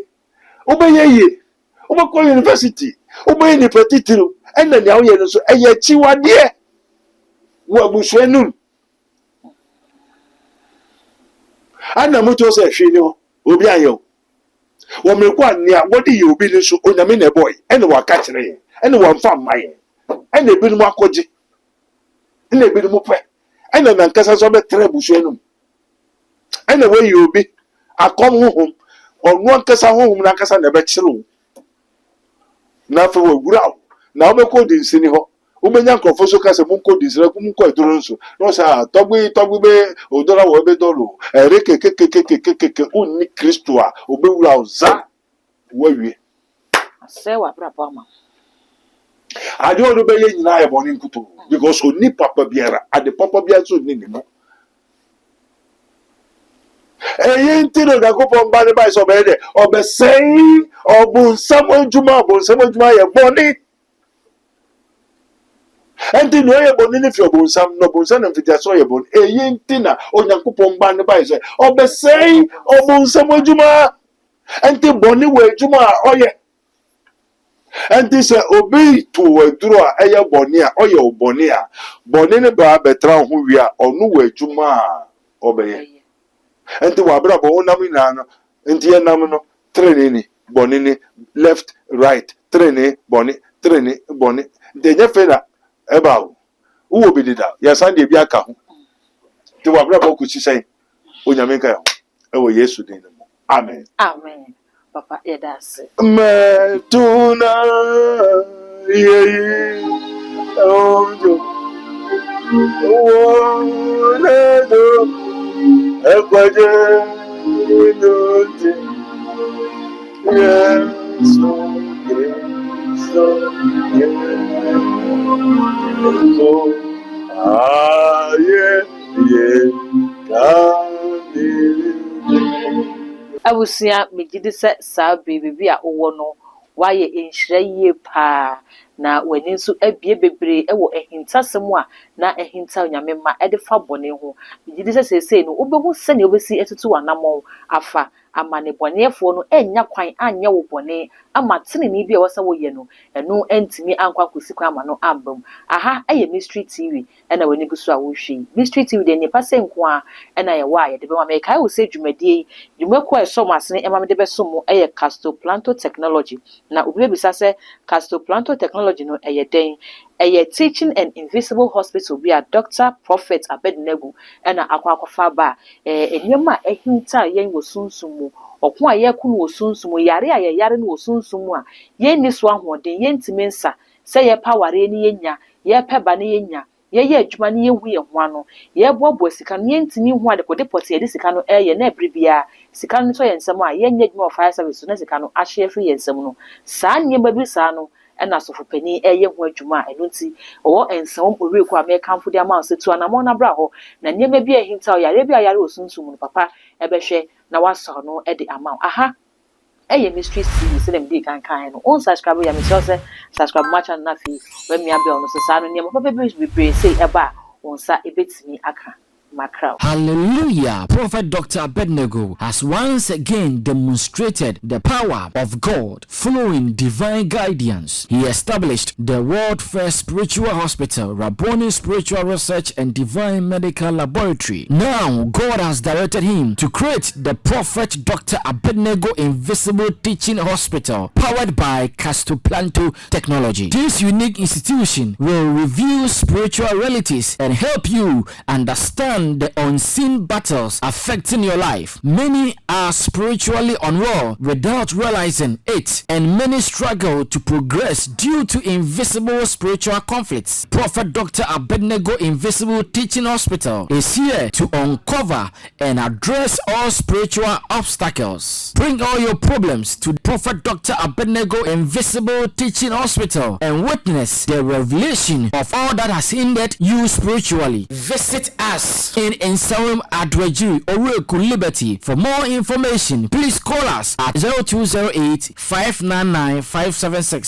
wo be ye ye wo be ko university wo be ni petitiro ena nya wo ye no so eye chiwade wo abusuanum ana moto se hwe ni ho obi ayo wo me kwa nia wodi ye obi ni so onyame na boy ene wa ka kire ene wa mfa mai ene bi nu akoje ene bi nu pe ene na nkasa so be tre busuanum ene we ye obi akom honhom onu nkasa honhom na nkasa na be kire wo na fa wo gura na wo be ko di nsini ho umenya nkofo so kase mun ko disira ku mun ko edoro nso no sa togbe be odora wo be dolo ere kekekekekekeke onni kristo a obewura oza wawie ase wa brabo ama ade ono be ye nyina ye boni nkuto because onni papa biara ade papa biara so ni ni no yintino da ko pon ba ne ba so be de obesei obun samojuma ye boni enti no ye boni ni fi obonsam no bonsan na mfiti aso ye bon enti na onyankopon ba ne ba se obesei obonsam adwuma enti boni we adwuma oye enti se obi to aduro a eye boni a oye oboni a boni ne ba betra ho wi a onu we adwuma a obeye enti wa bra bo nam ina no enti ye nam no trene ni boni ni left right trene boni de nya fe na eba wo bi dida ya san de bi aka ho ti wa bra boku chi sai onyame ka ho e wo Yesu din mo amen papa edase me tuna ye ojo wo na do e kwaje no ti Yesu Kristo so abusia megidi se saa bebi a owo no waye enhira yie pa na w'ani nso abie bebree ɛwɔ ehintasɛm a na ehinta nyame ma ɛde fa bɔne ho bigidi sɛ sesei no wobɛhu sɛ ne obesi etutu wanamɔ afa ama ne bɔnefoɔ no enya kwan anyɛ wo bɔne ama teneni bi a wɔsɛ woyɛ no ɛno ɛntimi ankwa kosi kwan ama no ambam aha ɛyɛ mystery tv ɛna w'ani gu so a wohwɛ mystery tv de nipa sɛ nko a ɛna yɛwɔ a yɛde bɛma mɛkae wo sɛ dwumadie dwumakuo a ɛsɔ mo asene ɛma mede bɛso mo ɛyɛ Casto Planto Technology na obi bebisa sɛ Casto Planto Technology no ɛyɛ den ɛyɛ teaching and invisible hospital bi a Dr. Prophet Abednego ɛna akwafa ba nneɛma a ɛhinta yɛn wɔ sunsun mu ɔko a yɛko no wɔ sunsun mu yare a yɛyare no wɔ sunsun mu a yɛn ni so ahoɔden yɛn ntimi nsa sɛ yɛpa ware ni yɛnya yɛpɛ ba ni yɛnya yɛyɛ adwuma ni yɛhu yɛn ho ano yɛboaboa sika no yɛntimi hu ade kɔde pɔte yɛde sika no ɛyɛ na ɛbere bia sika no so yɛn nsɛm a yɛnyɛ adwuma wɔ fire service na sika no ahye afiri yɛn nsɛm no saa nneɛma bi saa no ɛna asɔfopani ɛyɛ ho adwuma a ɛno nti ɔwɔ nsɛm ɔwie kɔ a mɛkamfo de ama ɔsɛ tu anamɔ na bra hɔ na nneɛma bi a ɛhinta o yare bi a yare osunsun mu no papa ɛbɛhwɛ na wasɔ no ɛde ama wo aha ɛyɛ mystery tv sɛ dem di kankan no on subscribe ya mesɛ sɛ subscribe ma channel na fi when me abel no so saa no nneɛma papa bi bebree sei ɛba a wɔn nsa ɛbɛtumi aka Hallelujah. Prophet Dr. Abednego has once again demonstrated the power of God following divine guidance. He established the world first spiritual hospital, Rabboni Spiritual Research and Divine Medical Laboratory. Now, God has directed him to create the Prophet Dr. Abednego Invisible Teaching Hospital, powered by Casto Planto Technology. This unique institution will reveal spiritual realities and help you understand the unseen battles affecting your life. Many are spiritually unwell without realizing it, and many struggle to progress due to invisible spiritual conflicts. Prophet Dr. Abednego Invisible Teaching Hospital is here to uncover and address all spiritual obstacles. Bring all your problems to Prophet Dr. Abednego Invisible Teaching Hospital and witness the revelation of all that has hindered you spiritually. Visit us in Nsawam Adwajiri, Oreku Liberty. For more information, please call us at 0208 599 576